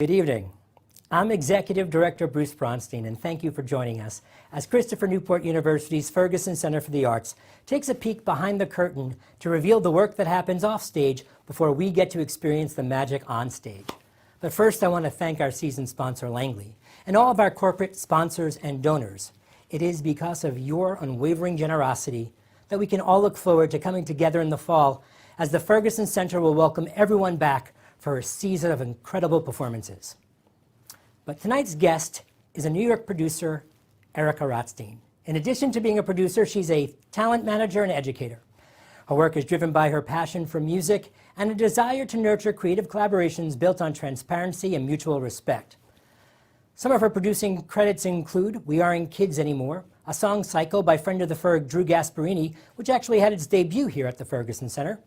Good evening. I'm Executive Director Bruce Bronstein, and thank you for joining us as Christopher Newport University's Ferguson Center for the Arts takes a peek behind the curtain to reveal the work that happens off stage before we get to experience the magic on stage. But first, I want to thank our season sponsor, Langley, and all of our corporate sponsors and donors. It is because of your unwavering generosity that we can all look forward to coming together in the fall as the Ferguson Center will welcome everyone back for a season of incredible performances. But tonight's guest is a New York producer, Erica Rotstein. In addition to being a producer, she's a talent manager and educator. Her work is driven by her passion for music and a desire to nurture creative collaborations built on transparency and mutual respect. Some of her producing credits include We Aren't Kids Anymore, a song cycle by friend of the Ferg, Drew Gasparini, which actually had its debut here at the Ferguson Center,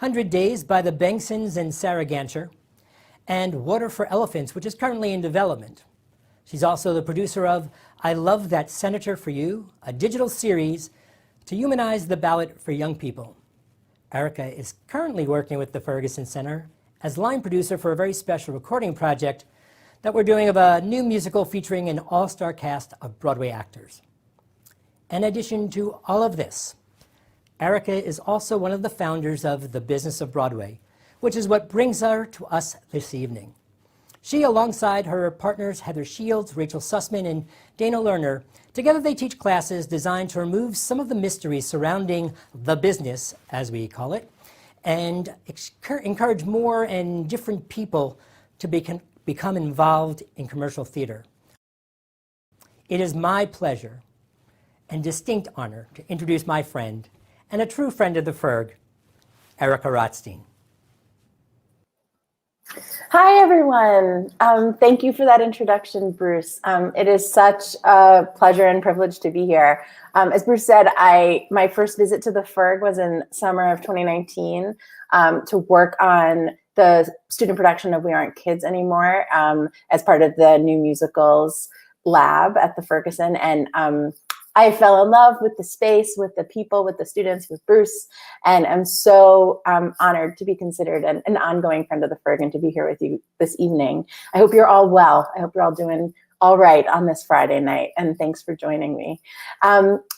100 Days by the Bengsons and Sarah Gancher, and Water for Elephants, which is currently in development. She's also the producer of I Love That Senator for You, a digital series to humanize the ballot for young people. Erica is currently working with the Ferguson Center as line producer for a very special recording project that we're doing of a new musical featuring an all-star cast of Broadway actors. In addition to all of this, Erica is also one of the founders of The Business of Broadway, which is what brings her to us this evening. She, alongside her partners Heather Shields, Rachel Sussman, and Dana Lerner, together they teach classes designed to remove some of the mysteries surrounding the business, as we call it, and encourage more and different people to become involved in commercial theater. It is my pleasure and distinct honor to introduce my friend and a true friend of the Ferg, Erica Rotstein. Hi, everyone. Thank you for that introduction, Bruce. It is such a pleasure and privilege to be here. As Bruce said, my first visit to the Ferg was in summer of 2019 to work on the student production of We Aren't Kids Anymore as part of the new musicals lab at the Ferguson. And I fell in love with the space, with the people, with the students, with Bruce, and I'm so honored to be considered an ongoing friend of the Ferg and to be here with you this evening. I hope you're all well. I hope you're all doing all right on this Friday night, and thanks for joining me.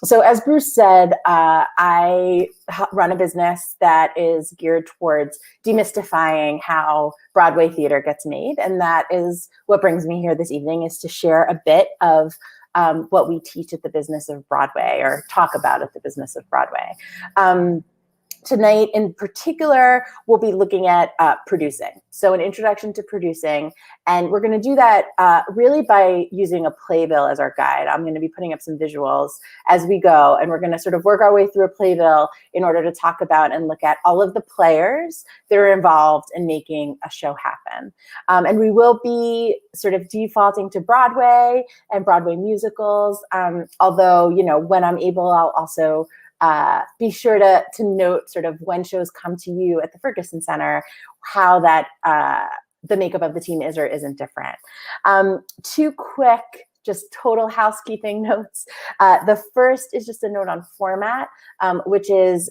So as Bruce said, I run a business that is geared towards demystifying how Broadway theater gets made, and that is what brings me here this evening, is to share a bit of what we teach at the Business of Broadway, or talk about at the Business of Broadway. Tonight in particular, we'll be looking at producing. So an introduction to producing, and we're going to do that really by using a playbill as our guide. I'm going to be putting up some visuals as we go, and we're going to sort of work our way through a playbill in order to talk about and look at all of the players that are involved in making a show happen. And we will be sort of defaulting to Broadway and Broadway musicals, although, you know, when I'm able, I'll also be sure to note sort of when shows come to you at the Ferguson Center, how that the makeup of the team is or isn't different. Two quick, just total housekeeping notes. The first is just a note on format, which is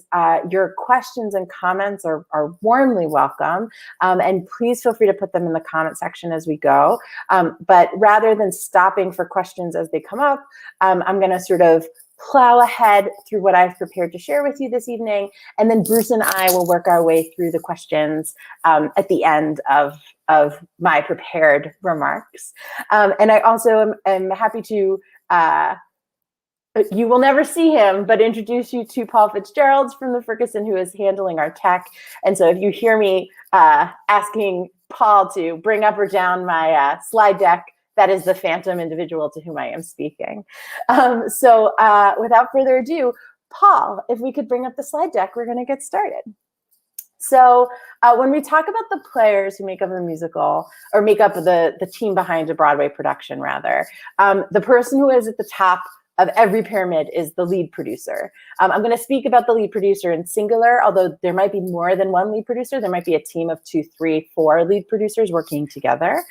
your questions and comments are warmly welcome. And please feel free to put them in the comment section as we go. But rather than stopping for questions as they come up, I'm going to sort of plow ahead through what I've prepared to share with you this evening, and then Bruce and I will work our way through the questions at the end of my prepared remarks. And I also am happy to, you will never see him, but introduce you to Paul Fitzgerald from the Ferguson, who is handling our tech. And so if you hear me asking Paul to bring up or down my slide deck, that is the phantom individual to whom I am speaking. So without further ado, Paul, if we could bring up the slide deck, we're going to get started. So when we talk about the players who make up the musical, or make up the team behind a Broadway production, rather, the person who is at the top of every pyramid is the lead producer. I'm going to speak about the lead producer in singular, although there might be more than one lead producer. There might be a team of 2, 3, 4 lead producers working together.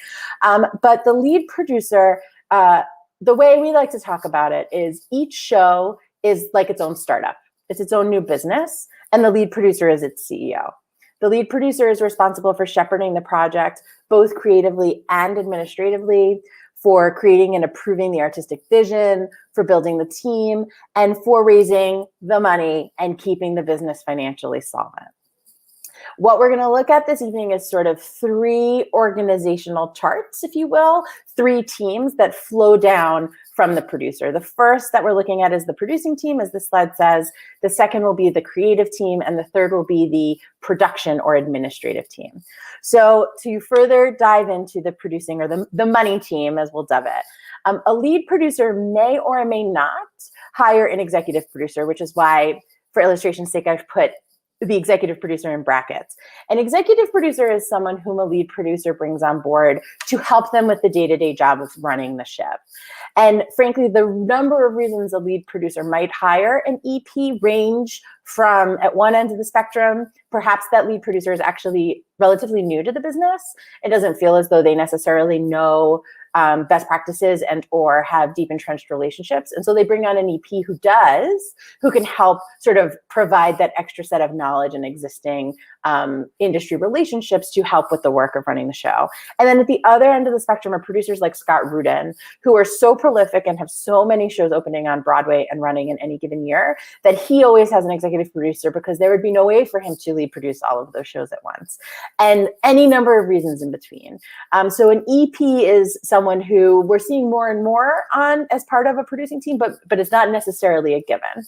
But the lead producer, the way we like to talk about it is each show is like its own startup. It's its own new business, and the lead producer is its CEO. The lead producer is responsible for shepherding the project, both creatively and administratively, for creating and approving the artistic vision, for building the team, and for raising the money and keeping the business financially solvent. What we're going to look at this evening is sort of 3 organizational charts, if you will, 3 teams that flow down from the producer. The first that we're looking at is the producing team, as the slide says. The second will be the creative team, and the third will be the production or administrative team. So to further dive into the producing, or the money team, as we'll dub it, a lead producer may or may not hire an executive producer, which is why, for illustration's sake, I've put the executive producer in brackets. An executive producer is someone whom a lead producer brings on board to help them with the day-to-day job of running the ship. And frankly, the number of reasons a lead producer might hire an EP range from, at one end of the spectrum, perhaps that lead producer is actually relatively new to the business. It doesn't feel as though they necessarily know best practices and or have deep entrenched relationships. And so they bring on an EP who can help sort of provide that extra set of knowledge and existing industry relationships to help with the work of running the show. And then at the other end of the spectrum are producers like Scott Rudin, who are so prolific and have so many shows opening on Broadway and running in any given year that he always has an executive producer, because there would be no way for him to lead produce all of those shows at once. And any number of reasons in between. So an EP is someone who we're seeing more and more on as part of a producing team, but it's not necessarily a given.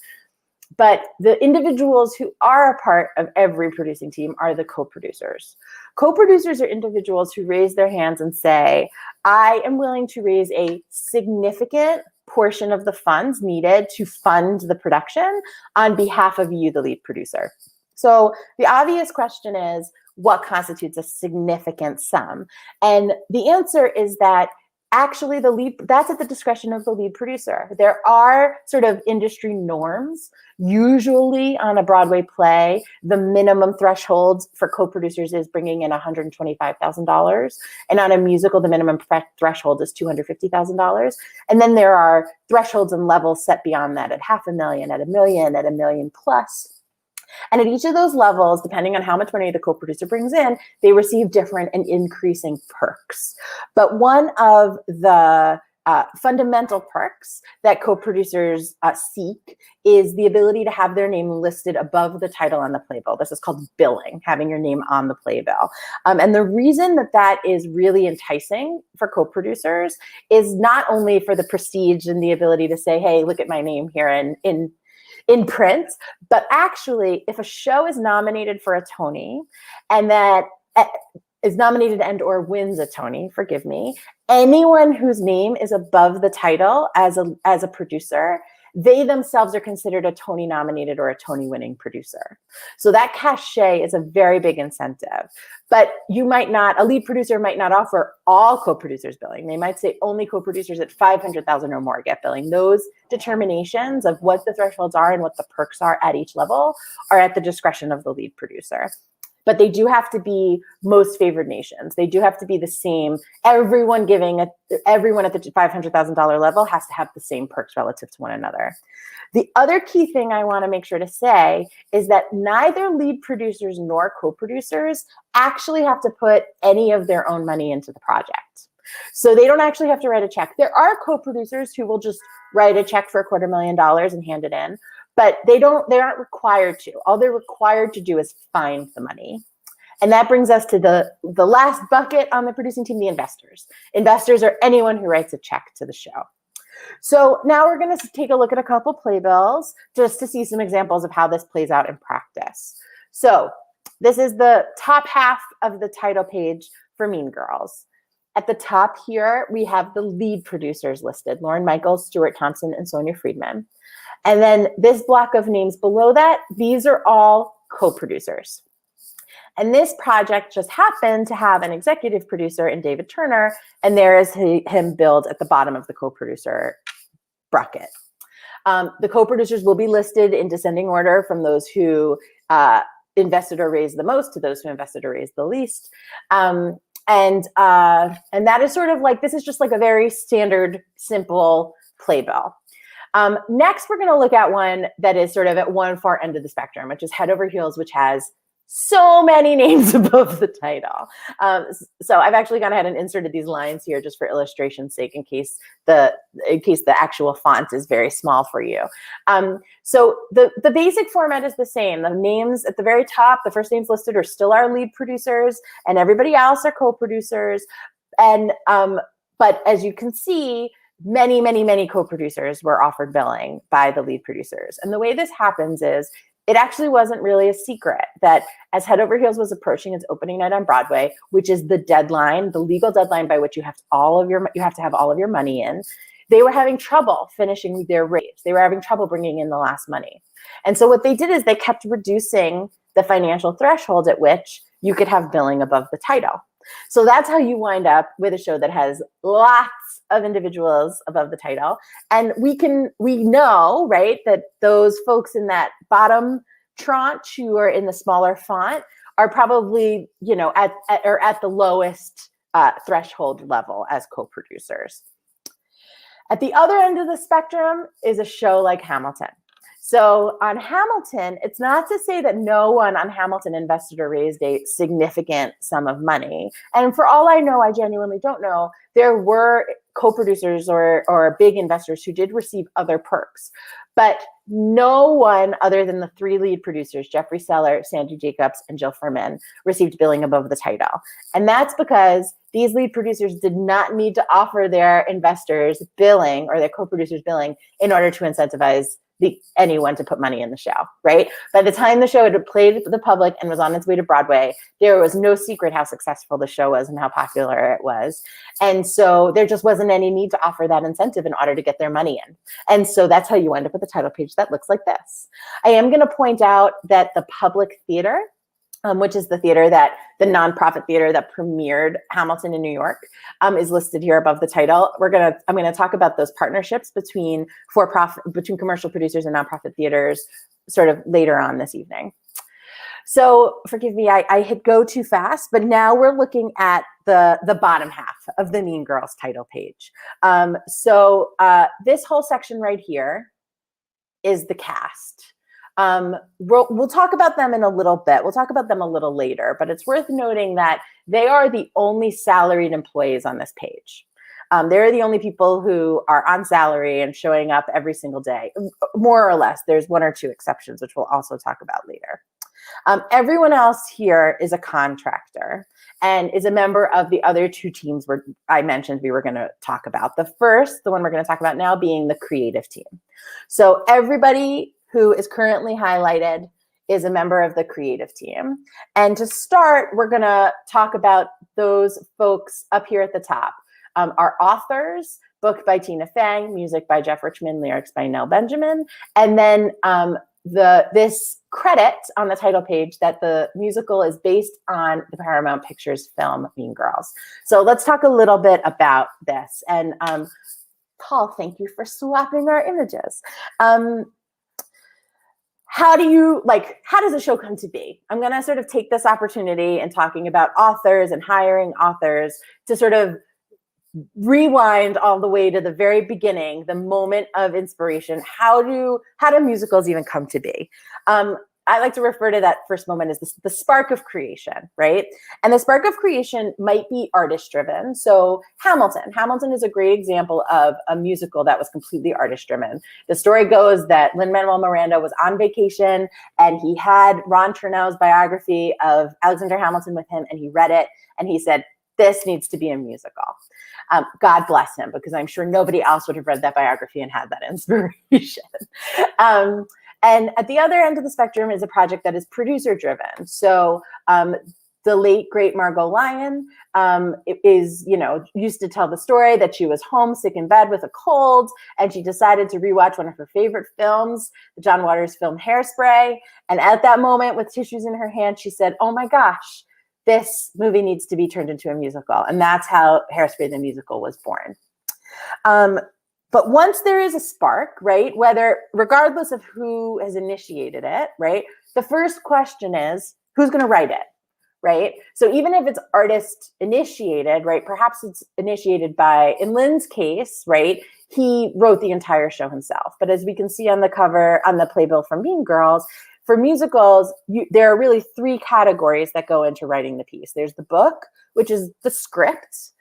But the individuals who are a part of every producing team are the co-producers. Co-producers are individuals who raise their hands and say, I am willing to raise a significant portion of the funds needed to fund the production on behalf of you, the lead producer. So the obvious question is, what constitutes a significant sum? And the answer is that actually that's at the discretion of the lead producer. There are sort of industry norms. Usually on a Broadway play, the minimum threshold for co-producers is bringing in $125,000. And on a musical, the minimum threshold is $250,000. And then there are thresholds and levels set beyond that at $500,000, at $1 million, at $1 million plus. And at each of those levels, depending on how much money the co-producer brings in, they receive different and increasing perks. But one of the fundamental perks that co-producers seek is the ability to have their name listed above the title on the playbill. This is called billing, having your name on the playbill. And the reason that is really enticing for co-producers is not only for the prestige and the ability to say, hey, look at my name here in print, but actually, if a show is nominated for a Tony and that is nominated and or wins a Tony, forgive me, anyone whose name is above the title as a producer, they themselves are considered a Tony nominated or a Tony winning producer. So that cachet is a very big incentive. But a lead producer might not offer all co-producers billing. They might say only co-producers at $500,000 or more get billing. Those determinations of what the thresholds are and what the perks are at each level are at the discretion of the lead producer. But they do have to be most favored nations. They do have to be the same. Everyone at the $500,000 level has to have the same perks relative to one another. The other key thing I want to make sure to say is that neither lead producers nor co-producers actually have to put any of their own money into the project. So they don't actually have to write a check. There are co-producers who will just write a check for $250,000 and hand it in. But they aren't required to. All they're required to do is find the money. And that brings us to the last bucket on the producing team, the investors. Investors are anyone who writes a check to the show. So now we're going to take a look at a couple playbills just to see some examples of how this plays out in practice. So this is the top half of the title page for Mean Girls. At the top here, we have the lead producers listed: Lauren Michaels, Stuart Thompson, and Sonia Friedman. And then this block of names below that, these are all co-producers. And this project just happened to have an executive producer in David Turner, and there is him billed at the bottom of the co-producer bracket. The co-producers will be listed in descending order from those who invested or raised the most to those who invested or raised the least. And that is sort of like, this is just like a very standard, simple playbill. Next, we're going to look at one that is sort of at one far end of the spectrum, which is Head Over Heels, which has so many names above the title. So I've actually gone ahead and inserted these lines here just for illustration's sake, in case the actual font is very small for you. So the basic format is the same. The names at the very top, the first names listed are still our lead producers, and everybody else are co-producers. And but as you can see, many co-producers were offered billing by the lead producers. And the way this happens is, it actually wasn't really a secret that as Head Over Heels was approaching its opening night on Broadway, which is the deadline, the legal deadline by which you have to have all of your money in, they were having trouble finishing their raise. They were having trouble bringing in the last money. And so what they did is they kept reducing the financial threshold at which you could have billing above the title. So that's how you wind up with a show that has lots of individuals above the title. And we know, right, that those folks in that bottom tranche who are in the smaller font are probably, you know, at the lowest threshold level as co-producers. At the other end of the spectrum is a show like Hamilton. So on Hamilton, it's not to say that no one on Hamilton invested or raised a significant sum of money. And for all I know, I genuinely don't know, there were co-producers or big investors who did receive other perks. But no one other than the three lead producers, Jeffrey Seller, Sandy Jacobs, and Jill Furman, received billing above the title. And that's because these lead producers did not need to offer their investors billing or their co-producers billing in order to incentivize anyone to put money in the show, right? By the time the show had played for the public and was on its way to Broadway, there was no secret how successful the show was and how popular it was. And so there just wasn't any need to offer that incentive in order to get their money in. And so that's how you end up with a title page that looks like this. I am going to point out that the Public Theater, which is the nonprofit theater that premiered Hamilton in New York, is listed here above the title. I'm gonna talk about those partnerships between commercial producers and nonprofit theaters sort of later on this evening. So forgive me, I hit go too fast, but now we're looking at the bottom half of the Mean Girls title page. This whole section right here is the cast. We'll talk about them in a little bit. We'll talk about them a little later, but it's worth noting that they are the only salaried employees on this page. They're the only people who are on salary and showing up every single day, more or less. There's one or two exceptions, which we'll also talk about later. Everyone else here is a contractor and is a member of the other two teams I mentioned we were going to talk about. The one we're going to talk about now, being the creative team. So everybody who is currently highlighted is a member of the creative team. And to start, we're gonna talk about those folks up here at the top. Our authors, book by Tina Fang, music by Jeff Richmond, lyrics by Nell Benjamin. And then this credit on the title page that the musical is based on the Paramount Pictures film Mean Girls. So let's talk a little bit about this. And Paul, thank you for swapping our images. How does a show come to be? I'm going to sort of take this opportunity in talking about authors and hiring authors to sort of rewind all the way to the very beginning, the moment of inspiration. How do musicals even come to be? I like to refer to that first moment as the spark of creation, right? And the spark of creation might be artist-driven. So Hamilton is a great example of a musical that was completely artist-driven. The story goes that Lin-Manuel Miranda was on vacation and he had Ron Chernow's biography of Alexander Hamilton with him, and he read it and he said, this needs to be a musical. God bless him, because I'm sure nobody else would have read that biography and had that inspiration. And at the other end of the spectrum is a project that is producer driven. So the late, great Margot Lyon used to tell the story that she was homesick in bed with a cold, and she decided to rewatch one of her favorite films, the John Waters film Hairspray. And at that moment, with tissues in her hand, she said, oh my gosh, this movie needs to be turned into a musical. And that's how Hairspray the musical was born. But once there is a spark, right, regardless of who has initiated it, right, the first question is, who's going to write it, right? So even if it's artist initiated, right, perhaps it's initiated by, in Lynn's case, right, he wrote the entire show himself. But as we can see on the cover, on the playbill from Mean Girls, For musicals, there are really three categories that go into writing the piece. There's the book, which is the script,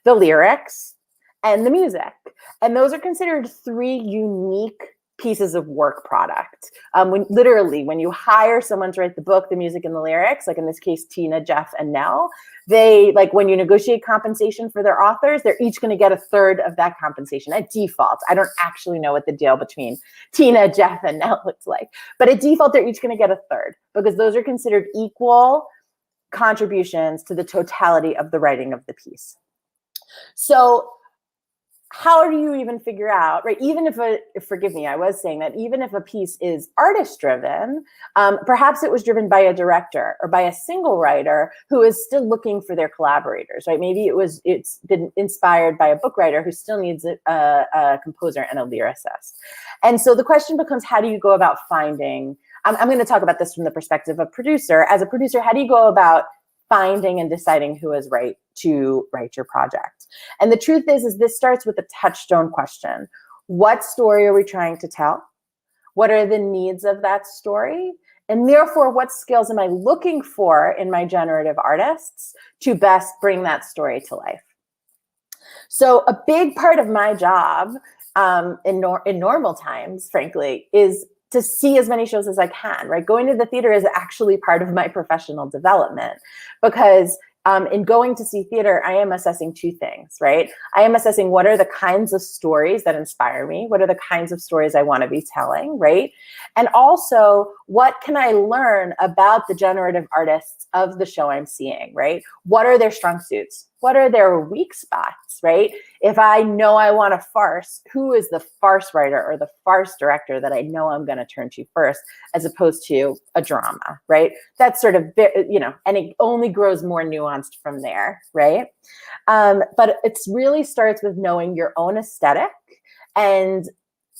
the lyrics, and the music. And those are considered three unique pieces of work product. When you hire someone to write the book, the music, and the lyrics, like in this case, Tina, Jeff, and Nell, when you negotiate compensation for their authors, they're each going to get a third of that compensation at default. I don't actually know what the deal between Tina, Jeff, and Nell looks like, but at default, they're each going to get a third because those are considered equal contributions to the totality of the writing of the piece. So how do you even figure out, right? Even if forgive me, I was saying that even if a piece is artist driven, perhaps it was driven by a director or by a single writer who is still looking for their collaborators, right? Maybe it's been inspired by a book writer who still needs a composer and a lyricist. And so the question becomes, how do you go about finding, I'm going to talk about this from the perspective of producer. As a producer, how do you go about finding and deciding who is right to write your project? And the truth is this starts with a touchstone question. What story are we trying to tell? What are the needs of that story? And therefore, what skills am I looking for in my generative artists to best bring that story to life? So a big part of my job in normal times, frankly, is to see as many shows as I can, right? Going to the theater is actually part of my professional development because in going to see theater, I am assessing two things, right? I am assessing what are the kinds of stories that inspire me? What are the kinds of stories I want to be telling, right? And also, what can I learn about the generative artists of the show I'm seeing, right? What are their strong suits? What are their weak spots, right? If I know I want a farce, who is the farce writer or the farce director that I know I'm going to turn to first, as opposed to a drama, right? That's sort of, and it only grows more nuanced from there, right? But it really starts with knowing your own aesthetic, and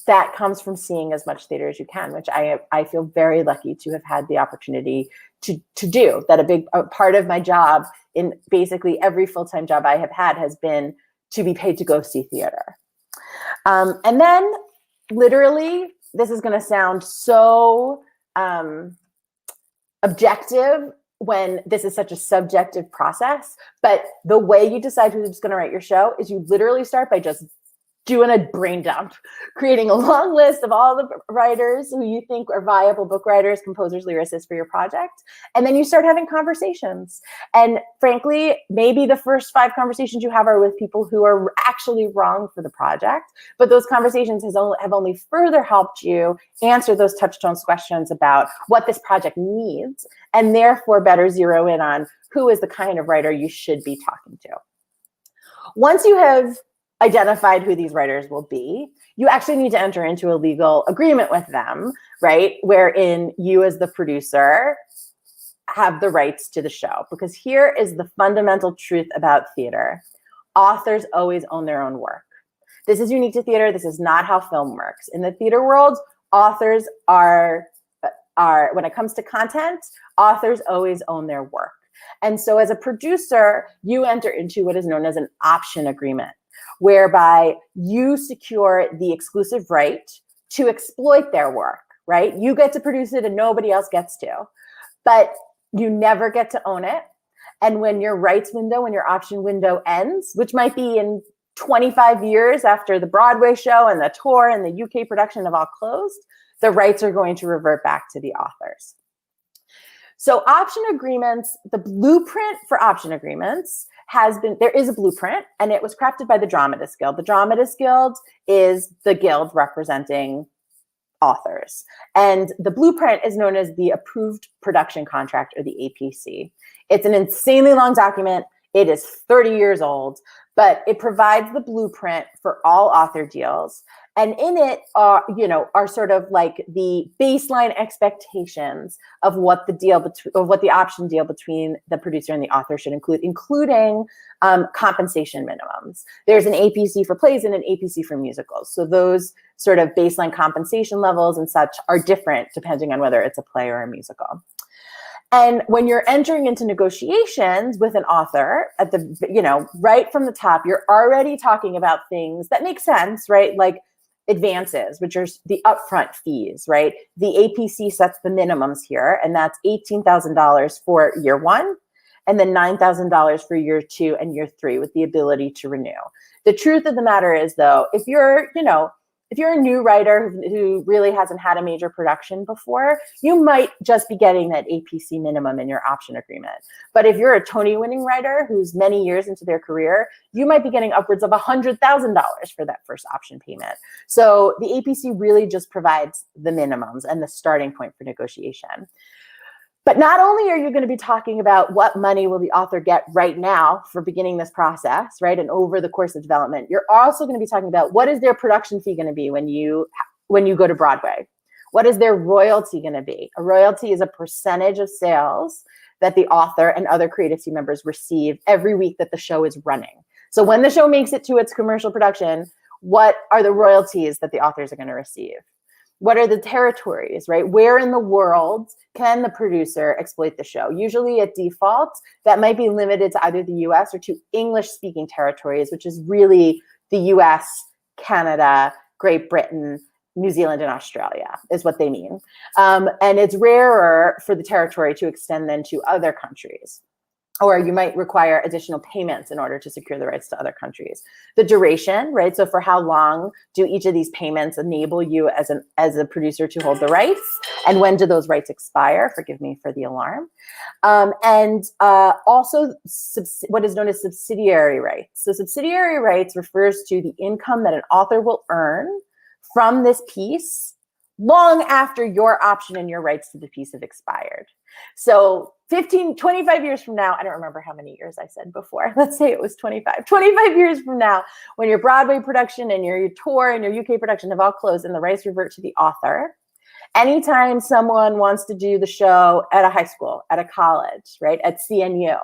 that comes from seeing as much theater as you can, which I feel very lucky to have had the opportunity to do. That a part of my job in basically every full-time job I have had has been to be paid to go see theater. And then literally, this is going to sound so objective when this is such a subjective process, but the way you decide who's going to write your show is you literally start by just doing a brain dump, creating a long list of all the writers who you think are viable book writers, composers, lyricists for your project. And then you start having conversations. And frankly, maybe the first 5 conversations you have are with people who are actually wrong for the project, but those conversations have only further helped you answer those touchstone questions about what this project needs, and therefore better zero in on who is the kind of writer you should be talking to. Once you have identified who these writers will be, you actually need to enter into a legal agreement with them, right? Wherein you as the producer have the rights to the show. Because here is the fundamental truth about theater. Authors always own their own work. This is unique to theater. This is not how film works. In the theater world, authors are when it comes to content, authors always own their work. And so as a producer, you enter into what is known as an option agreement, whereby you secure the exclusive right to exploit their work, right? You get to produce it and nobody else gets to, but you never get to own it. And when your rights window, when your option window ends, which might be in 25 years after the Broadway show and the tour and the UK production have all closed, the rights are going to revert back to the authors. So option agreements, the blueprint for option agreements there is a blueprint, and it was crafted by the Dramatist Guild. The Dramatist Guild is the guild representing authors. And the blueprint is known as the Approved Production Contract, or the APC. It's an insanely long document. It is 30 years old, but it provides the blueprint for all author deals. And in it are sort of like the baseline expectations of what the option deal between the producer and the author should include, including compensation minimums. There's an APC for plays and an APC for musicals. So those sort of baseline compensation levels and such are different depending on whether it's a play or a musical. And when you're entering into negotiations with an author at the, right from the top, you're already talking about things that make sense, right? Like advances, which are the upfront fees, right? The APC sets the minimums here, and that's $18,000 for year one, and then $9,000 for year two and year three with the ability to renew. The truth of the matter is, though, if you're a new writer who really hasn't had a major production before, you might just be getting that APC minimum in your option agreement. But if you're a Tony-winning writer who's many years into their career, you might be getting upwards of $100,000 for that first option payment. So the APC really just provides the minimums and the starting point for negotiation. But not only are you going to be talking about what money will the author get right now for beginning this process, right, and over the course of development, you're also going to be talking about what is their production fee going to be when you go to Broadway? What is their royalty going to be? A royalty is a percentage of sales that the author and other creative team members receive every week that the show is running. So when the show makes it to its commercial production, what are the royalties that the authors are going to receive? What are the territories, right? Where in the world can the producer exploit the show? Usually at default, that might be limited to either the US or to English-speaking territories, which is really the US, Canada, Great Britain, New Zealand, and Australia is what they mean. And it's rarer for the territory to extend then to other countries. Or you might require additional payments in order to secure the rights to other countries. The duration, right? So for how long do each of these payments enable you as a producer to hold the rights? And when do those rights expire? Forgive me for the alarm. Also what is known as subsidiary rights. So subsidiary rights refers to the income that an author will earn from this piece long after your option and your rights to the piece have expired. So 25 years from now, I don't remember how many years I said before. Let's say it was 25 years from now, when your Broadway production and your tour and your UK production have all closed and the rights revert to the author, anytime someone wants to do the show at a high school, at a college, right, at CNU,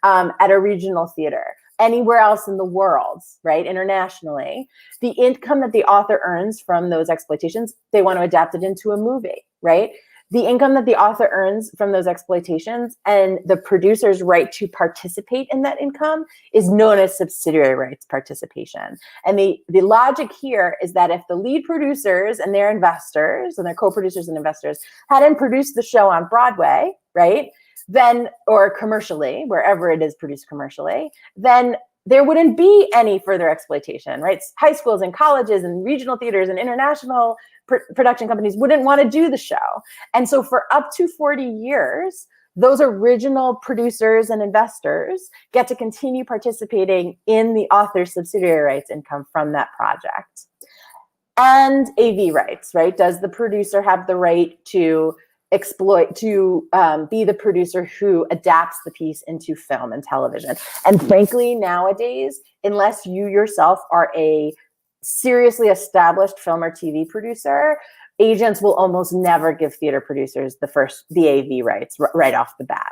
at a regional theater, anywhere else in the world, right, internationally, the income that the author earns from those exploitations, they want to adapt it into a movie, right? The income that the author earns from those exploitations and the producer's right to participate in that income is known as subsidiary rights participation. And the logic here is that if the lead producers and their investors and their co-producers and investors hadn't produced the show on Broadway, right, then, or commercially, wherever it is produced commercially, then there wouldn't be any further exploitation, right? High schools and colleges and regional theaters and international production companies wouldn't want to do the show. And so for up to 40 years, those original producers and investors get to continue participating in the author's subsidiary rights income from that project. And AV rights, right? Does the producer have the right to be the producer who adapts the piece into film and television? And frankly, nowadays, unless you yourself are a seriously established film or TV producer, agents will almost never give theater producers the AV rights right off the bat.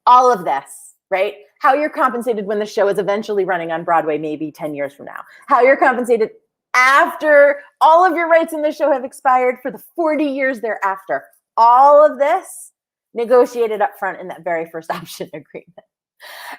All of this, right? How you're compensated when the show is eventually running on Broadway, maybe 10 years from now. How you're compensated after all of your rights in the show have expired for the 40 years thereafter. All of this negotiated up front in that very first option agreement.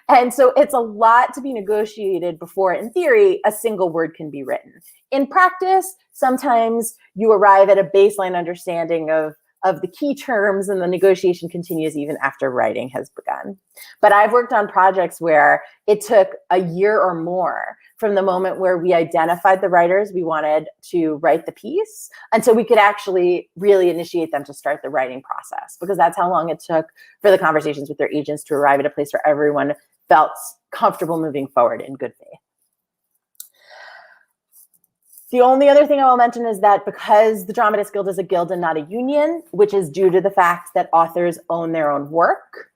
And so it's a lot to be negotiated before, in theory, a single word can be written. In practice, sometimes you arrive at a baseline understanding of the key terms, and the negotiation continues even after writing has begun. But I've worked on projects where it took a year or more from the moment where we identified the writers we wanted to write the piece until we could actually really initiate them to start the writing process, because that's how long it took for the conversations with their agents to arrive at a place where everyone felt comfortable moving forward in good faith. The only other thing I will mention is that because the Dramatists Guild is a guild and not a union, which is due to the fact that authors own their own work,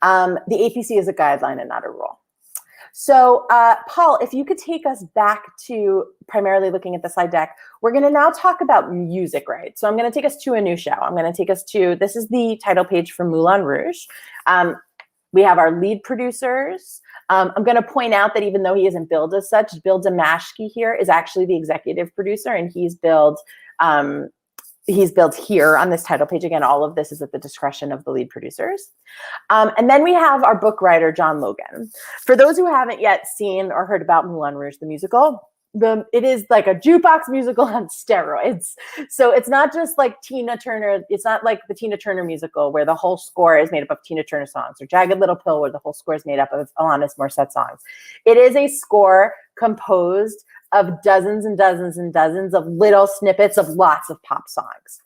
the APC is a guideline and not a rule. So Paul, if you could take us back to primarily looking at the slide deck, we're going to now talk about music rights. So I'm going to take us to a new show. I'm going to take us to, this is the title page for Moulin Rouge. We have our lead producers. I'm going to point out that even though he isn't billed as such, Bill Damashki here is actually the executive producer, and he's billed here on this title page. Again, all of this is at the discretion of the lead producers. And then we have our book writer, John Logan. For those who haven't yet seen or heard about Moulin Rouge, the musical, it is like a jukebox musical on steroids. So it's not just like Tina Turner. It's not like the Tina Turner musical where the whole score is made up of Tina Turner songs, or Jagged Little Pill where the whole score is made up of Alanis Morissette songs. It is a score composed of dozens and dozens and dozens of little snippets of lots of pop songs.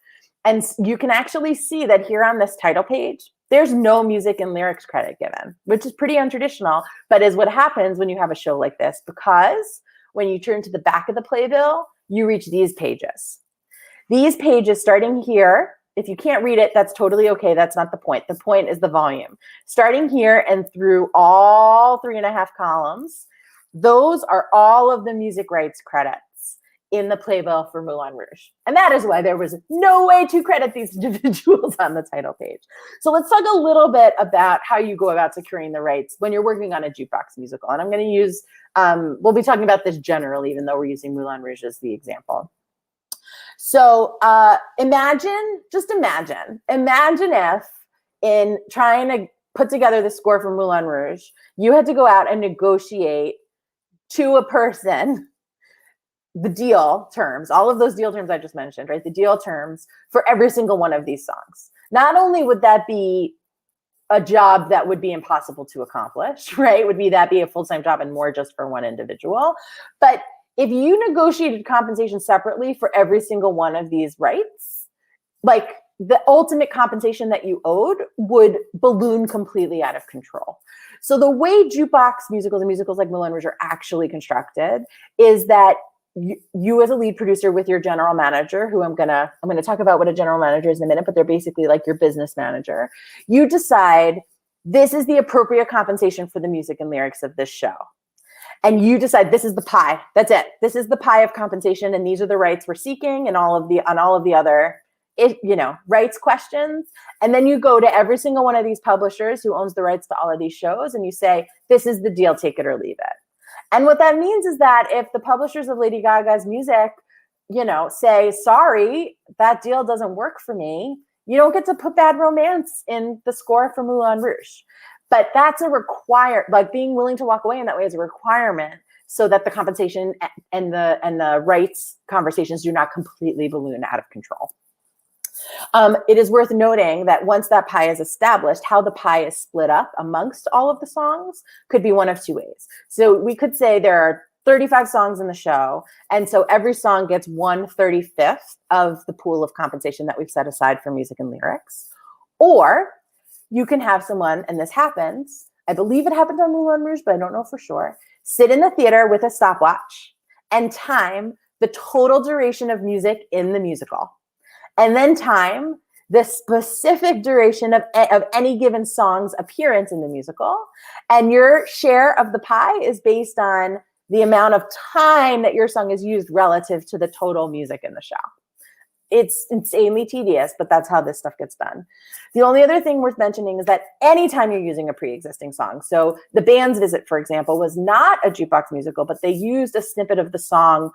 And you can actually see that here on this title page, there's no music and lyrics credit given, which is pretty untraditional, but is what happens when you have a show like this, because when you turn to the back of the playbill, you reach these pages. These pages starting here, if you can't read it, that's totally okay. That's not the point. The point is the volume. Starting here and through all 3.5 columns, those are all of the music rights credits in the playbill for Moulin Rouge. And that is why there was no way to credit these individuals on the title page. So let's talk a little bit about how you go about securing the rights when you're working on a jukebox musical. And I'm going to use, we'll be talking about this generally, even though we're using Moulin Rouge as the example. So imagine if in trying to put together the score for Moulin Rouge, you had to go out and negotiate to a person the deal terms, all of those deal terms I just mentioned, right? The deal terms for every single one of these songs. Not only would that be a job that would be impossible to accomplish, right? Would that be a full-time job and more just for one individual? But if you negotiated compensation separately for every single one of these rights, like the ultimate compensation that you owed would balloon completely out of control. So the way jukebox musicals and musicals like Moulin Rouge are actually constructed is that you as a lead producer with your general manager, who I'm gonna talk about what a general manager is in a minute, but they're basically like your business manager. You decide this is the appropriate compensation for the music and lyrics of this show. And you decide this is the pie. That's it. This is the pie of compensation, and these are the rights we're seeking, and on all of the other rights questions. And then you go to every single one of these publishers who owns the rights to all of these shows, and you say, this is the deal, take it or leave it. And what that means is that if the publishers of Lady Gaga's music, say, sorry, that deal doesn't work for me, you don't get to put Bad Romance in the score for Moulin Rouge. But that's like being willing to walk away in that way is a requirement so that the compensation and the rights conversations do not completely balloon out of control. It is worth noting that once that pie is established, how the pie is split up amongst all of the songs could be one of two ways. So we could say there are 35 songs in the show, and so every song gets 1/35 of the pool of compensation that we've set aside for music and lyrics. Or you can have someone, and this happens, I believe it happened on Moulin Rouge, but I don't know for sure, sit in the theater with a stopwatch and time the total duration of music in the musical. And then time the specific duration of any given song's appearance in the musical. And your share of the pie is based on the amount of time that your song is used relative to the total music in the show. It's insanely tedious, but that's how this stuff gets done. The only other thing worth mentioning is that anytime you're using a pre-existing song, so The Band's Visit, for example, was not a jukebox musical, but they used a snippet of the song,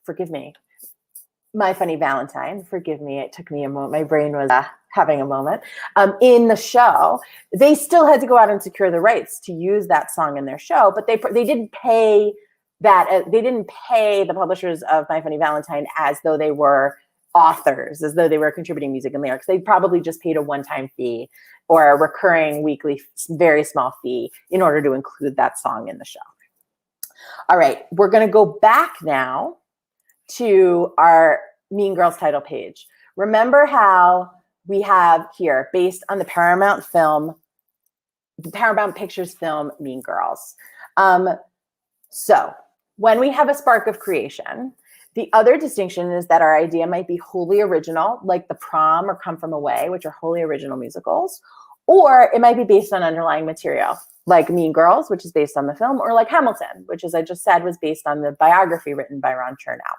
forgive me, My Funny Valentine, forgive me, it took me a moment, my brain was having a moment, in the show. They still had to go out and secure the rights to use that song in their show, but they didn't pay the publishers of My Funny Valentine as though they were authors, as though they were contributing music and lyrics. They probably just paid a one-time fee or a recurring weekly, very small fee in order to include that song in the show. All right, we're gonna go back now to our Mean Girls title page. Remember how we have here, based on the Paramount Pictures film, Mean Girls. So when we have a spark of creation, the other distinction is that our idea might be wholly original, like The Prom or Come From Away, which are wholly original musicals, or it might be based on underlying material, like Mean Girls, which is based on the film, or like Hamilton, which, as I just said, was based on the biography written by Ron Chernow.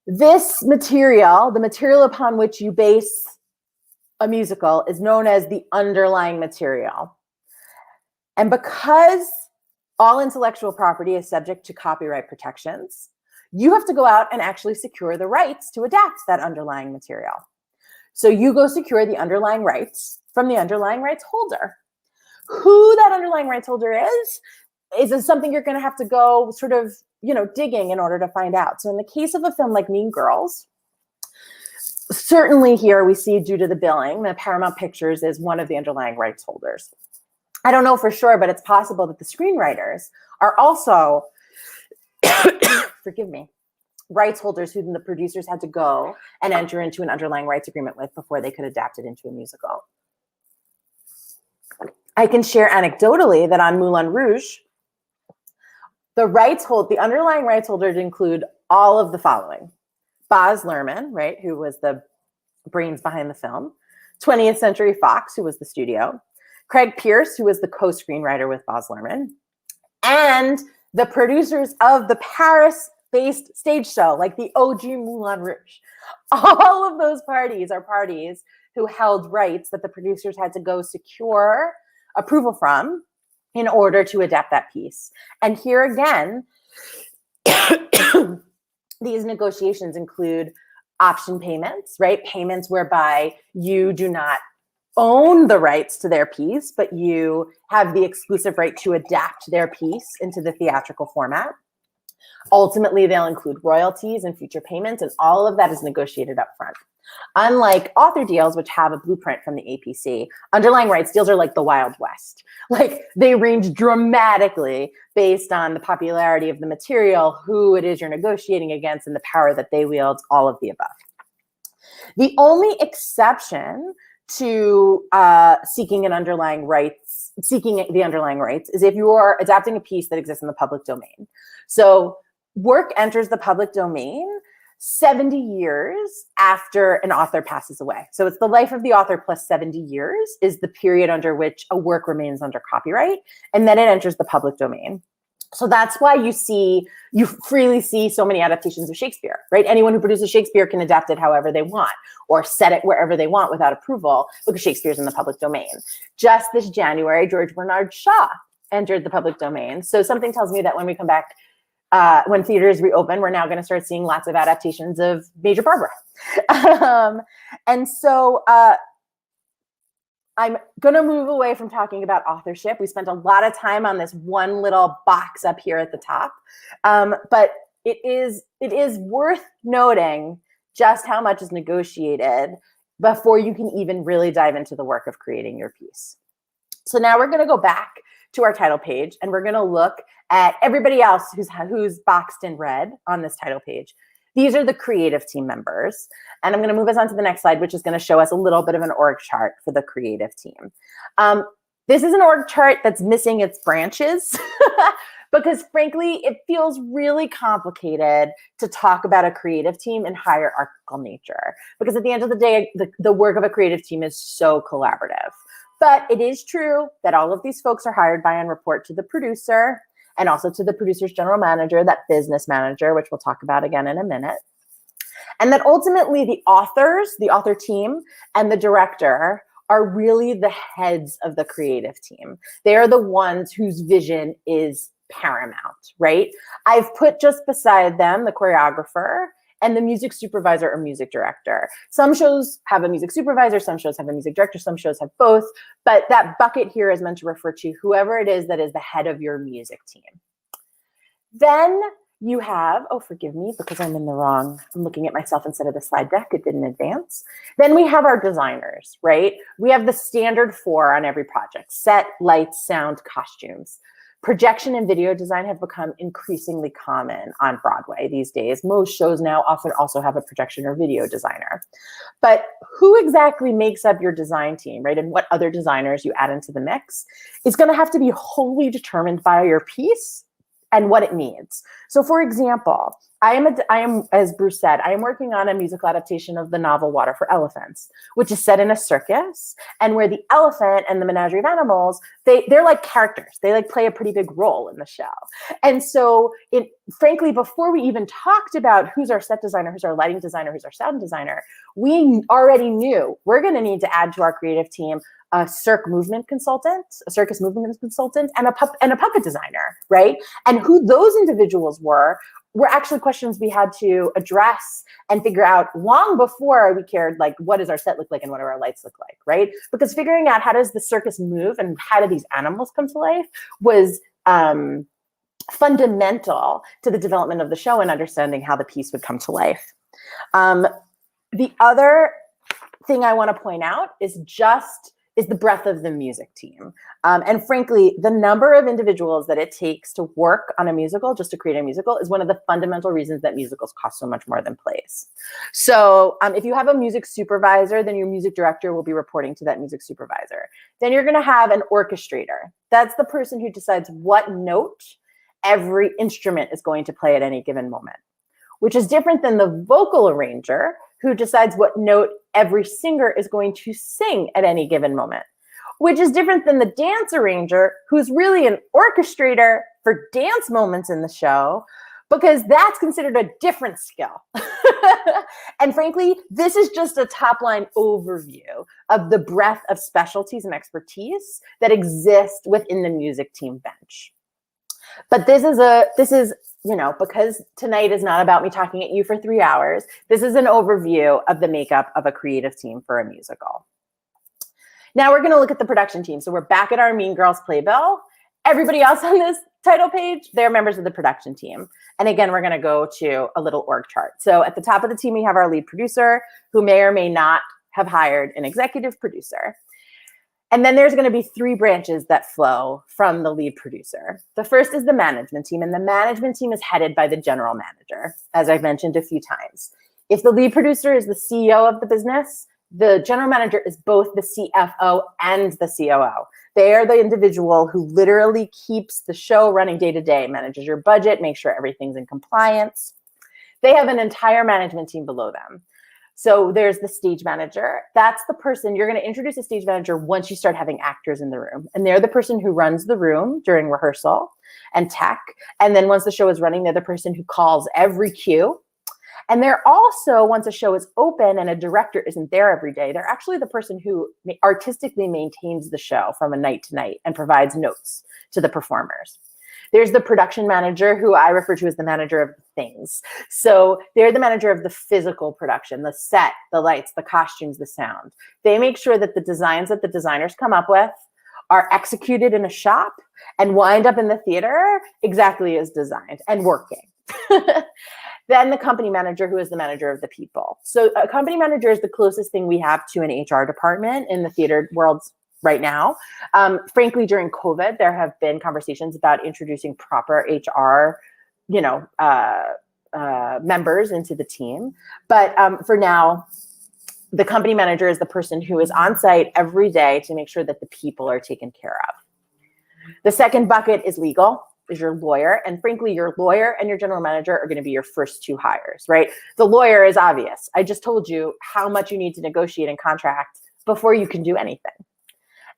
This material, the material upon which you base a musical, is known as the underlying material. And because all intellectual property is subject to copyright protections, you have to go out and actually secure the rights to adapt that underlying material. So you go secure the underlying rights from the underlying rights holder. Who that underlying rights holder is, is this something you're going to have to go sort of, digging in order to find out. So in the case of a film like Mean Girls, certainly here we see, due to the billing, that Paramount Pictures is one of the underlying rights holders. I don't know for sure, but it's possible that the screenwriters are also, forgive me, rights holders who the producers had to go and enter into an underlying rights agreement with before they could adapt it into a musical. I can share anecdotally that on Moulin Rouge, the underlying rights holders include all of the following: Baz Luhrmann, right, who was the brains behind the film; 20th Century Fox, who was the studio; Craig Pierce, who was the co-screenwriter with Baz Luhrmann; and the producers of the Paris-based stage show, like the OG Moulin Rouge. All of those parties are parties who held rights that the producers had to go secure approval from in order to adapt that piece. And here again, these negotiations include option payments, right? Payments whereby you do not own the rights to their piece, but you have the exclusive right to adapt their piece into the theatrical format. Ultimately, they'll include royalties and future payments, and all of that is negotiated up front. Unlike author deals, which have a blueprint from the APC, underlying rights deals are like the Wild West. Like, they range dramatically based on the popularity of the material, who it is you're negotiating against, and the power that they wield, all of the above. The only exception to seeking the underlying rights is if you are adapting a piece that exists in the public domain. So work enters the public domain 70 years after an author passes away. So it's the life of the author plus 70 years is the period under which a work remains under copyright, and then it enters the public domain. So that's why you freely see so many adaptations of Shakespeare, right? Anyone who produces Shakespeare can adapt it however they want or set it wherever they want without approval, because Shakespeare's in the public domain. Just this January, George Bernard Shaw entered the public domain. So something tells me that when we come back, when theaters reopen, we're now going to start seeing lots of adaptations of Major Barbara. And so I'm going to move away from talking about authorship. We spent a lot of time on this one little box up here at the top. But it is worth noting just how much is negotiated before you can even really dive into the work of creating your piece. So now we're going to go back to our title page, and we're going to look at everybody else who's boxed in red on this title page. These are the creative team members. And I'm going to move us on to the next slide, which is going to show us a little bit of an org chart for the creative team. This is an org chart that's missing its branches because, frankly, it feels really complicated to talk about a creative team in hierarchical nature. Because at the end of the day, the work of a creative team is so collaborative. But it is true that all of these folks are hired by and report to the producer, and also to the producer's general manager, that business manager, which we'll talk about again in a minute. And that ultimately the author team, and the director are really the heads of the creative team. They are the ones whose vision is paramount, right? I've put just beside them the choreographer and the music supervisor or music director. Some shows have a music supervisor, some shows have a music director, some shows have both, but that bucket here is meant to refer to whoever it is that is the head of your music team. Then you have, oh, forgive me, because I'm looking at myself instead of the slide deck, it didn't advance. Then we have our designers, right? We have the standard 4 on every project: set, lights, sound, costumes. Projection and video design have become increasingly common on Broadway these days. Most shows now often also have a projection or video designer. But who exactly makes up your design team, right? And what other designers you add into the mix is going to have to be wholly determined by your piece and what it needs. So for example, I am, as Bruce said, I am working on a musical adaptation of the novel Water for Elephants, which is set in a circus, and where the elephant and the menagerie of animals, they're like characters. They like play a pretty big role in the show. And so frankly, before we even talked about who's our set designer, who's our lighting designer, who's our sound designer, we already knew we're going to need to add to our creative team a circus movement consultant, and a puppet designer, right? And who those individuals were actually questions we had to address and figure out long before we cared, like, what does our set look like and what do our lights look like, right? Because figuring out how does the circus move and how do these animals come to life was fundamental to the development of the show and understanding how the piece would come to life. The other thing I want to point out is the breadth of the music team. And frankly, the number of individuals that it takes to work on a musical, just to create a musical, is one of the fundamental reasons that musicals cost so much more than plays. So if you have a music supervisor, then your music director will be reporting to that music supervisor. Then you're going to have an orchestrator. That's the person who decides what note every instrument is going to play at any given moment, which is different than the vocal arranger, who decides what note every singer is going to sing at any given moment, which is different than the dance arranger, who's really an orchestrator for dance moments in the show, because that's considered a different skill. And frankly, this is just a top-line overview of the breadth of specialties and expertise that exist within the music team bench. But this is, you know, because tonight is not about me talking at you for 3 hours, this is an overview of the makeup of a creative team for a musical. Now we're going to look at the production team. So we're back at our Mean Girls playbill. Everybody else on this title page, they're members of the production team. And again, we're going to go to a little org chart. So at the top of the team, we have our lead producer, who may or may not have hired an executive producer. And then there's going to be 3 branches that flow from the lead producer. The first is the management team, and the management team is headed by the general manager, as I've mentioned a few times. If the lead producer is the CEO of the business, the general manager is both the CFO and the COO. They are the individual who literally keeps the show running day to day, manages your budget, makes sure everything's in compliance. They have an entire management team below them. So there's the stage manager. That's the person, you're going to introduce a stage manager once you start having actors in the room. And they're the person who runs the room during rehearsal and tech. And then once the show is running, they're the person who calls every cue. And they're also, once a show is open and a director isn't there every day, they're actually the person who artistically maintains the show from a night to night and provides notes to the performers. There's the production manager, who I refer to as the manager of things. So they're the manager of the physical production, the set, the lights, the costumes, the sound. They make sure that the designs that the designers come up with are executed in a shop and wind up in the theater exactly as designed and working. Then the company manager, who is the manager of the people. So a company manager is the closest thing we have to an HR department in the theater world right now. Frankly, during COVID, there have been conversations about introducing proper HR, members into the team. But for now, the company manager is the person who is on site every day to make sure that the people are taken care of. The second bucket is legal, is your lawyer. And frankly, your lawyer and your general manager are going to be your first 2 hires, right? The lawyer is obvious. I just told you how much you need to negotiate and contract before you can do anything.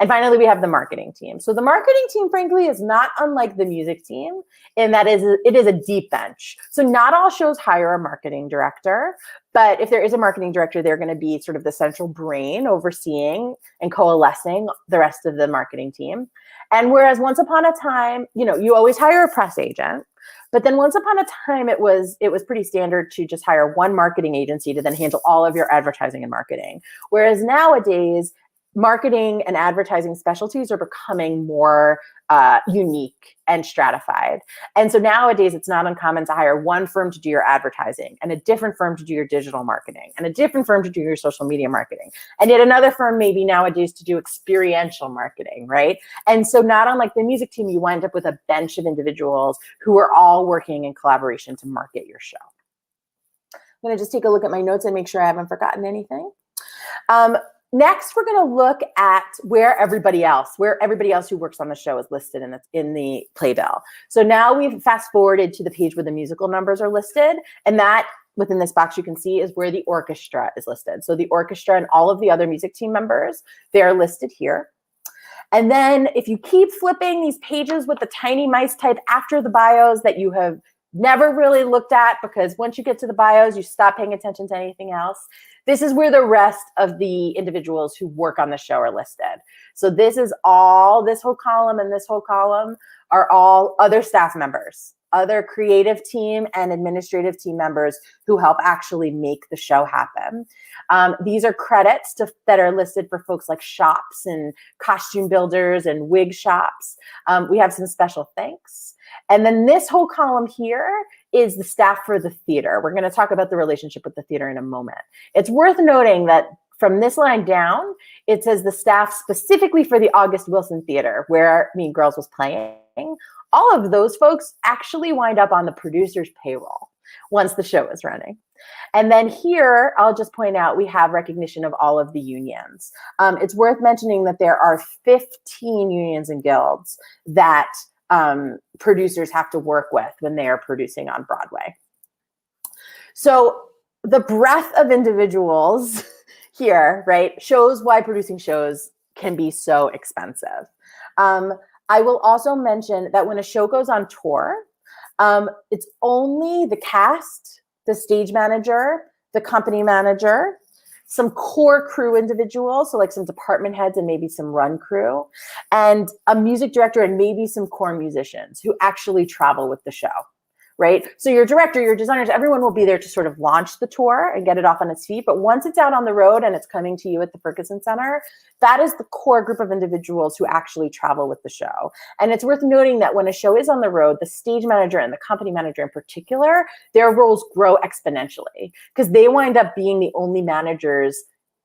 And finally, we have the marketing team. So the marketing team, frankly, is not unlike the music team in that it is a deep bench. So not all shows hire a marketing director, but if there is a marketing director, they're going to be sort of the central brain overseeing and coalescing the rest of the marketing team. And whereas once upon a time, you always hire a press agent, but then once upon a time, it was pretty standard to just hire one marketing agency to then handle all of your advertising and marketing. Whereas nowadays, marketing and advertising specialties are becoming more unique and stratified. And so nowadays, it's not uncommon to hire one firm to do your advertising and a different firm to do your digital marketing and a different firm to do your social media marketing. And yet another firm maybe nowadays to do experiential marketing, right? And so not unlike the music team, you wind up with a bench of individuals who are all working in collaboration to market your show. I'm going to just take a look at my notes and make sure I haven't forgotten anything. Next, we're going to look at where everybody else who works on the show is listed in the playbill. So now we've fast forwarded to the page where the musical numbers are listed, and that within this box you can see is where the orchestra is listed. So the orchestra and all of the other music team members, they're listed here. And then if you keep flipping these pages with the tiny mice type after the bios that you have never really looked at, because once you get to the bios, you stop paying attention to anything else. This is where the rest of the individuals who work on the show are listed. So this whole column and this whole column are all other staff members other creative team and administrative team members who help actually make the show happen. These are credits that are listed for folks like shops and costume builders and wig shops. We have some special thanks. And then this whole column here is the staff for the theater. We're going to talk about the relationship with the theater in a moment. It's worth noting that from this line down, it says the staff specifically for the August Wilson Theater, where Mean Girls was playing. All of those folks actually wind up on the producer's payroll once the show is running. And then here, I'll just point out, we have recognition of all of the unions. It's worth mentioning that there are 15 unions and guilds that producers have to work with when they are producing on Broadway. So the breadth of individuals here, right, shows why producing shows can be so expensive. I will also mention that when a show goes on tour, it's only the cast, the stage manager, the company manager, some core crew individuals, so like some department heads and maybe some run crew, and a music director and maybe some core musicians who actually travel with the show, right? So your director, your designers, everyone will be there to sort of launch the tour and get it off on its feet. But once it's out on the road and it's coming to you at the Ferguson Center, that is the core group of individuals who actually travel with the show. And it's worth noting that when a show is on the road, the stage manager and the company manager in particular, their roles grow exponentially because they wind up being the only managers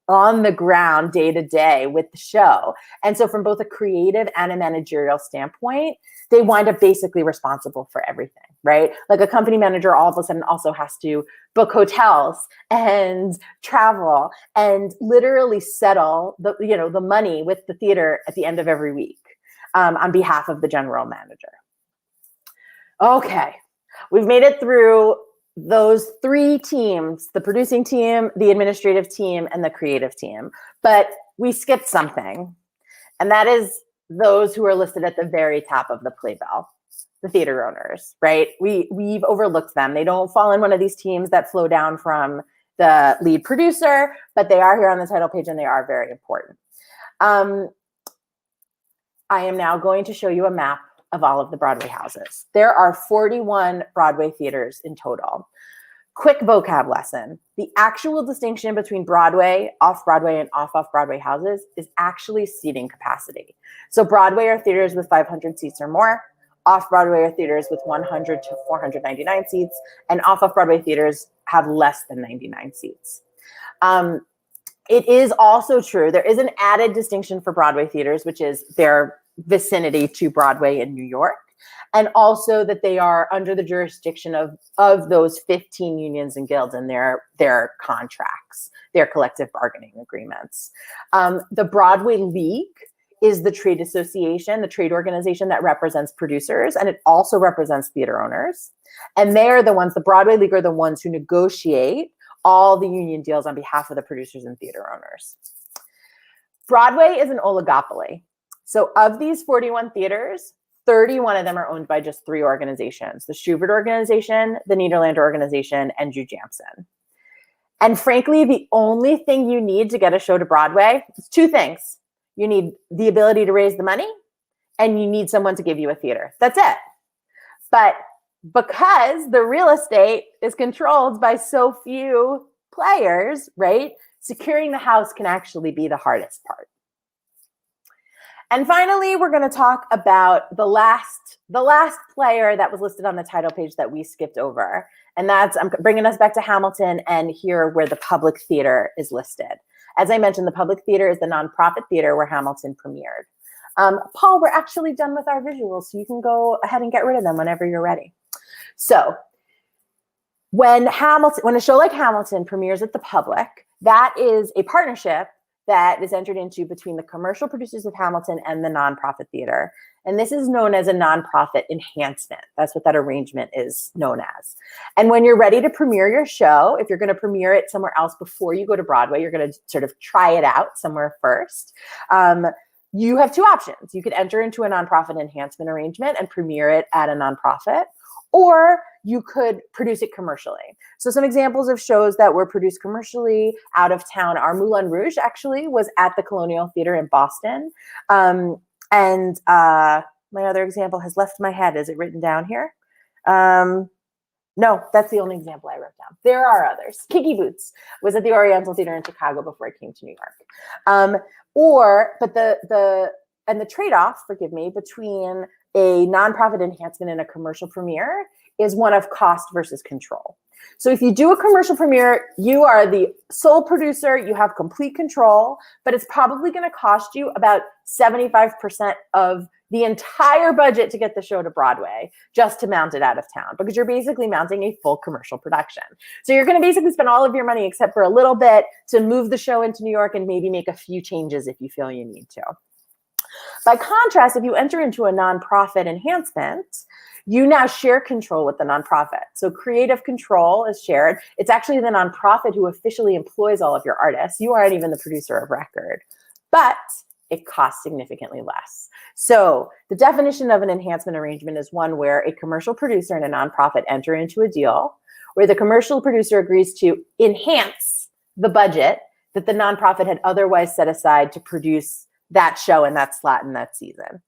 on the ground day to day with the show. And so from both a creative and a managerial standpoint, they wind up basically responsible for everything, right? Like a company manager all of a sudden also has to book hotels and travel and literally settle the money with the theater at the end of every week on behalf of the general manager. Okay, we've made it through those three teams, the producing team, the administrative team, and the creative team. But we skipped something, and that is those who are listed at the very top of the playbill, the theater owners, right? We've overlooked them. They don't fall in one of these teams that flow down from the lead producer, but they are here on the title page and they are very important. I am now going to show you a map of all of the Broadway houses. There are 41 Broadway theaters in total. Quick vocab lesson. The actual distinction between Broadway, off-Broadway, and off-Broadway houses is actually seating capacity. So Broadway are theaters with 500 seats or more. Off-Broadway are theaters with 100 to 499 seats. And off-Broadway theaters have less than 99 seats. It is also true, there is an added distinction for Broadway theaters, which is their vicinity to Broadway in New York, and also that they are under the jurisdiction of those 15 unions and guilds and their contracts, their collective bargaining agreements. The Broadway League is the trade association, the trade organization that represents producers, and it also represents theater owners. And they're the ones, the Broadway League are the ones who negotiate all the union deals on behalf of the producers and theater owners. Broadway is an oligopoly. So of these 41 theaters, 31 of them are owned by just 3 organizations: the Schubert Organization, the Nederlander Organization, and Drew Jansen. And frankly, the only thing you need to get a show to Broadway is 2 things. You need the ability to raise the money, and you need someone to give you a theater. That's it. But because the real estate is controlled by so few players, right, securing the house can actually be the hardest part. And finally, we're going to talk about the last player that was listed on the title page that we skipped over. And that's, I'm bringing us back to Hamilton and here where the Public Theater is listed. As I mentioned, the Public Theater is the nonprofit theater where Hamilton premiered. Paul, we're actually done with our visuals, so you can go ahead and get rid of them whenever you're ready. So when a show like Hamilton premieres at the Public, that is a partnership that is entered into between the commercial producers of Hamilton and the nonprofit theater. And this is known as a nonprofit enhancement. That's what that arrangement is known as. And when you're ready to premiere your show, if you're going to premiere it somewhere else before you go to Broadway, you're going to sort of try it out somewhere first. You have 2 options. You could enter into a nonprofit enhancement arrangement and premiere it at a nonprofit, or you could produce it commercially. So some examples of shows that were produced commercially out of town are Moulin Rouge actually was at the Colonial Theater in Boston. My other example has left my head. Is it written down here? No, that's the only example I wrote down. There are others. Kiki Boots was at the Oriental Theater in Chicago before I came to New York. But the trade-off, forgive me, between a nonprofit enhancement and a commercial premiere is one of cost versus control. So if you do a commercial premiere, you are the sole producer, you have complete control, but it's probably going to cost you about 75% of the entire budget to get the show to Broadway just to mount it out of town, because you're basically mounting a full commercial production. So you're going to basically spend all of your money except for a little bit to move the show into New York and maybe make a few changes if you feel you need to. By contrast, if you enter into a nonprofit enhancement, you now share control with the nonprofit. So creative control is shared. It's actually the nonprofit who officially employs all of your artists. You aren't even the producer of record, but it costs significantly less. So the definition of an enhancement arrangement is one where a commercial producer and a nonprofit enter into a deal where the commercial producer agrees to enhance the budget that the nonprofit had otherwise set aside to produce that show in that slot in that season.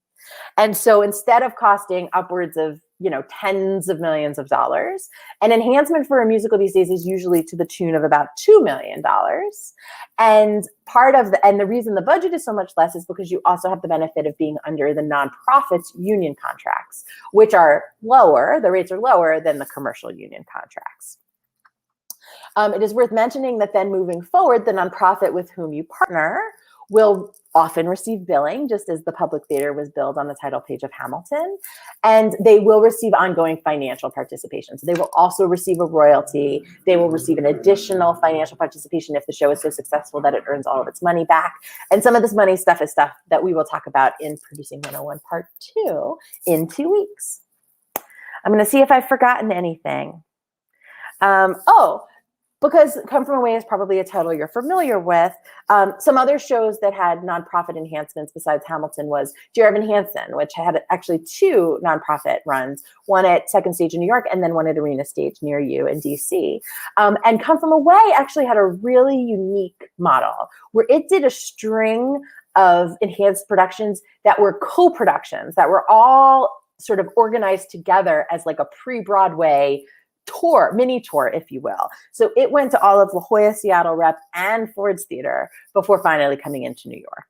And so instead of costing upwards of, tens of millions of dollars, an enhancement for a musical these days is usually to the tune of about $2 million. And the reason the budget is so much less is because you also have the benefit of being under the nonprofit's union contracts, which are lower, the rates are lower than the commercial union contracts. It is worth mentioning that then moving forward, the nonprofit with whom you partner will often receive billing, just as the public theater was billed on the title page of Hamilton, and they will receive ongoing financial participation. So they will also receive a royalty. They will receive an additional financial participation if the show is so successful that it earns all of its money back. And some of this money stuff is stuff that we will talk about in Producing 101 Part 2 in 2 weeks. I'm going to see if I've forgotten anything. Because Come From Away is probably a title you're familiar with. Some other shows that had nonprofit enhancements besides Hamilton was Dear Evan Hansen, which had actually 2 nonprofit runs, one at Second Stage in New York and then one at Arena Stage near you in DC. And Come From Away actually had a really unique model where it did a string of enhanced productions that were co-productions, that were all sort of organized together as like a pre-Broadway tour, mini tour, if you will. So it went to all of La Jolla, Seattle Rep, and Ford's Theater before finally coming into New York.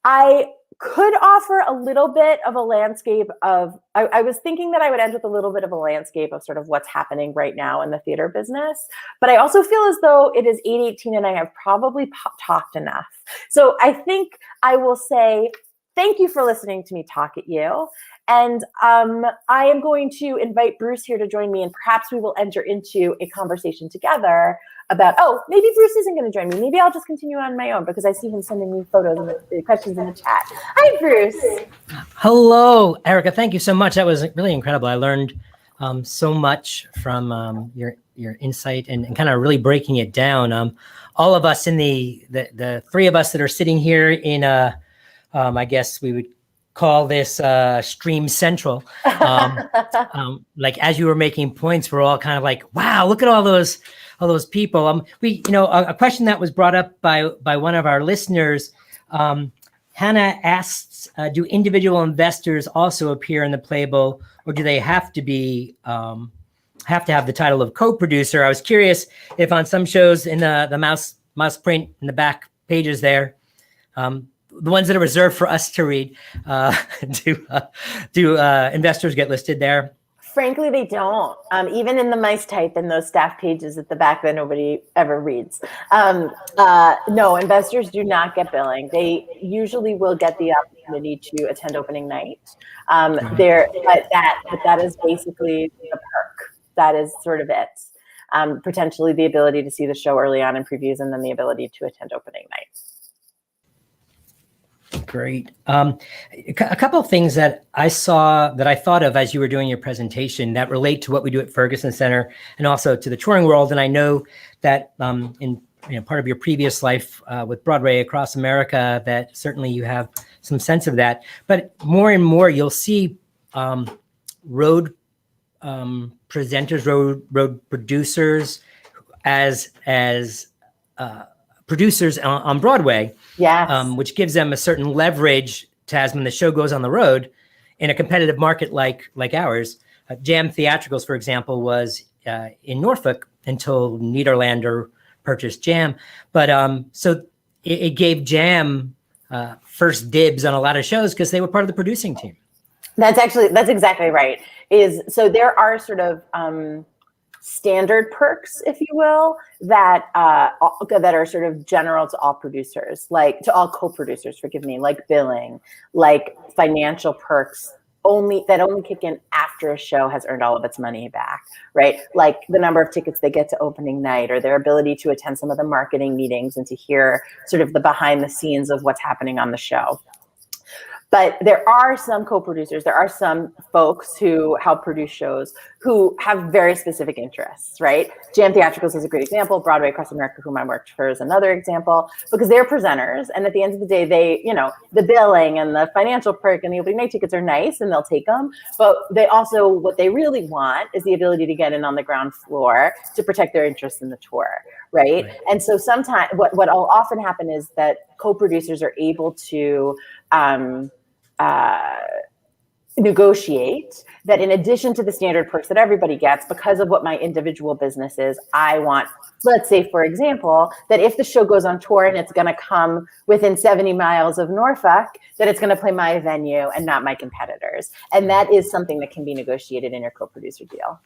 I could offer a little bit of a landscape of, I was thinking that I would end with a little bit of a landscape of sort of what's happening right now in the theater business, but I also feel as though it is 8:18 and I have probably talked enough. So I think I will say thank you for listening to me talk at you. And I am going to invite Bruce here to join me, and perhaps we will enter into a conversation together about, maybe Bruce isn't going to join me. Maybe I'll just continue on my own because I see him sending me photos and the questions in the chat. Hi, Bruce. Hello, Erica. Thank you so much. That was really incredible. I learned so much from your insight and kind of really breaking it down. All of us in the 3 of us that are sitting here in, I guess we would call this Stream Central. Like as you were making points, we're all kind of like, wow, look at all those people. A question that was brought up by one of our listeners, Hannah asks, do individual investors also appear in the playbill, or do they have to have the title of co-producer? I was curious if on some shows in the mouse print in the back pages there, the ones that are reserved for us to read, do investors get listed there? Frankly, they don't. Even in the mice type in those staff pages at the back that nobody ever reads. No, investors do not get billing. They usually will get the opportunity to attend opening night. But that is basically the perk. That is sort of it. Potentially the ability to see the show early on in previews, and then the ability to attend opening night. Great. A couple of things that I thought of as you were doing your presentation that relate to what we do at Ferguson Center and also to the touring world. And I know that in part of your previous life with Broadway across America, that certainly you have some sense of that. But more and more, you'll see road presenters, road producers as producers on Broadway. Yes. Which gives them a certain leverage to, as when the show goes on the road, in a competitive market like ours, Jam Theatricals, for example, was in Norfolk until Nederlander purchased Jam. But so it gave Jam first dibs on a lot of shows because they were part of the producing team. That's exactly right. So there are sort of standard perks, if you will, that are sort of general to all producers, like to all co-producers, forgive me, like billing, like financial perks that only kick in after a show has earned all of its money back, right? Like the number of tickets they get to opening night, or their ability to attend some of the marketing meetings and to hear sort of the behind the scenes of what's happening on the show. But there are some co-producers, there are some folks who help produce shows who have very specific interests, right? Jam Theatricals is a great example. Broadway Across America, whom I worked for, is another example, because they're presenters. And at the end of the day, they, the billing and the financial perk and the opening night tickets are nice and they'll take them. But they also, what they really want is the ability to get in on the ground floor to protect their interests in the tour, right? And so sometimes what will often happen is that co-producers are able to negotiate that in addition to the standard perks that everybody gets, because of what my individual business is, I want, let's say, for example, that if the show goes on tour and it's going to come within 70 miles of Norfolk, that it's going to play my venue and not my competitors. And that is something that can be negotiated in your co-producer deal.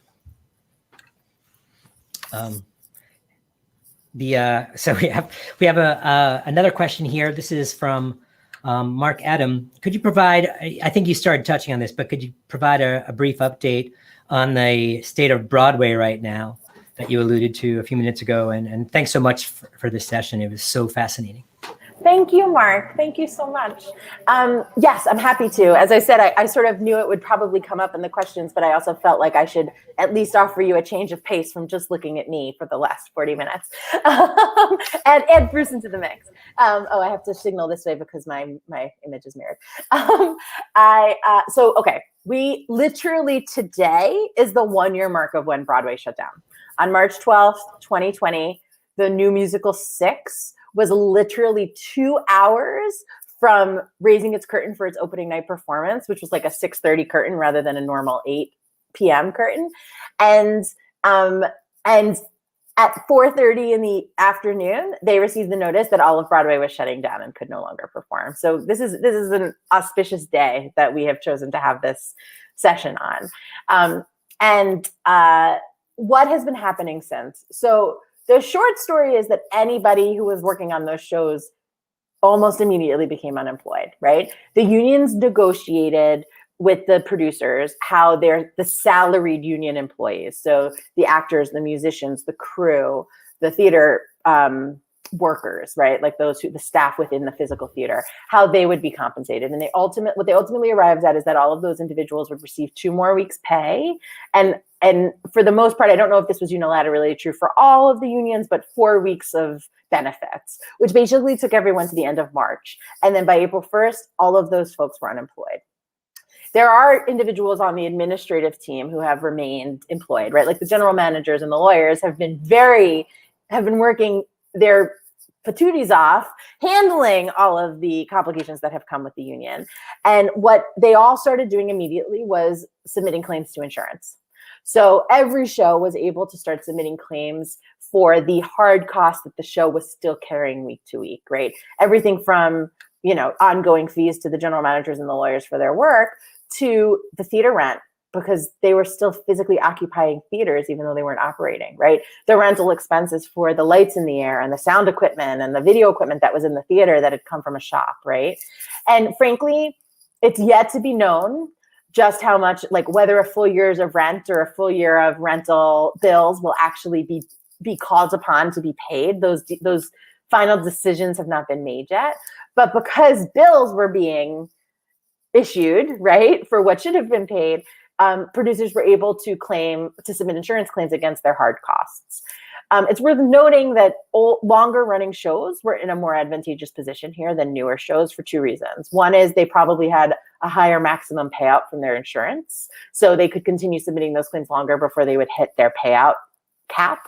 So we have another question here. This is from Mark Adam. Could you provide, I think you started touching on this, but could you provide a brief update on the state of Broadway right now that you alluded to a few minutes ago? And thanks so much for this session. It was so fascinating. Thank you, Mark. Thank you so much. Yes, I'm happy to. As I said, I sort of knew it would probably come up in the questions, but I also felt like I should at least offer you a change of pace from just looking at me for the last 40 minutes and add Bruce into the mix. I have to signal this way because my image is mirrored. Okay, we literally today is the 1-year mark of when Broadway shut down. On March 12th, 2020, the new musical Six was literally 2 hours from raising its curtain for its opening night performance, which was like a 6:30 curtain rather than a normal 8 p.m. curtain. And at 4:30 in the afternoon, they received the notice that all of Broadway was shutting down and could no longer perform. So this is an auspicious day that we have chosen to have this session on. What has been happening since? So the short story is that anybody who was working on those shows almost immediately became unemployed, right? The unions negotiated with the producers how they're the salaried union employees. So the actors, the musicians, the crew, the theater workers, right? Like the staff within the physical theater, how they would be compensated. And what they ultimately arrived at is that all of those individuals would receive 2 more weeks pay. And for the most part, I don't know if this was unilaterally true for all of the unions, but 4 weeks of benefits, which basically took everyone to the end of March. And then by April 1st, all of those folks were unemployed. There are individuals on the administrative team who have remained employed, right? Like the general managers and the lawyers have been working their patooties off, handling all of the complications that have come with the union. And what they all started doing immediately was submitting claims to insurance. So every show was able to start submitting claims for the hard costs that the show was still carrying week to week, right? Everything from, ongoing fees to the general managers and the lawyers for their work to the theater rent, because they were still physically occupying theaters even though they weren't operating, right? The rental expenses for the lights in the air and the sound equipment and the video equipment that was in the theater that had come from a shop, right? And frankly, it's yet to be known just how much, like whether a full year's of rent or a full year of rental bills will actually be called upon to be paid. Those final decisions have not been made yet. But because bills were being issued, right, for what should have been paid, producers were able to submit insurance claims against their hard costs. It's worth noting that longer running shows were in a more advantageous position here than newer shows for 2 reasons. One is they probably had a higher maximum payout from their insurance, so they could continue submitting those claims longer before they would hit their payout cap.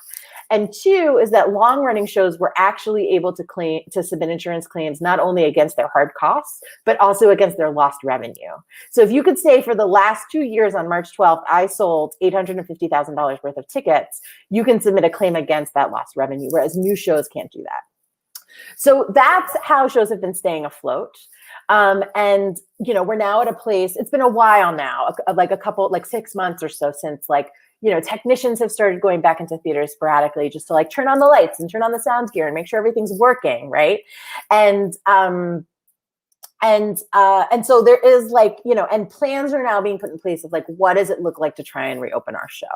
And two is that long-running shows were actually able to submit insurance claims not only against their hard costs, but also against their lost revenue. So if you could say for the last 2 years on March 12th, I sold $850,000 worth of tickets, you can submit a claim against that lost revenue, whereas new shows can't do that. So that's how shows have been staying afloat. And, you know, we're now at a place, it's been a while now, like 6 months or so since technicians have started going back into theaters sporadically just to turn on the lights and turn on the sound gear and make sure everything's working, right? And so there is and plans are now being put in place of what does it look like to try and reopen our show?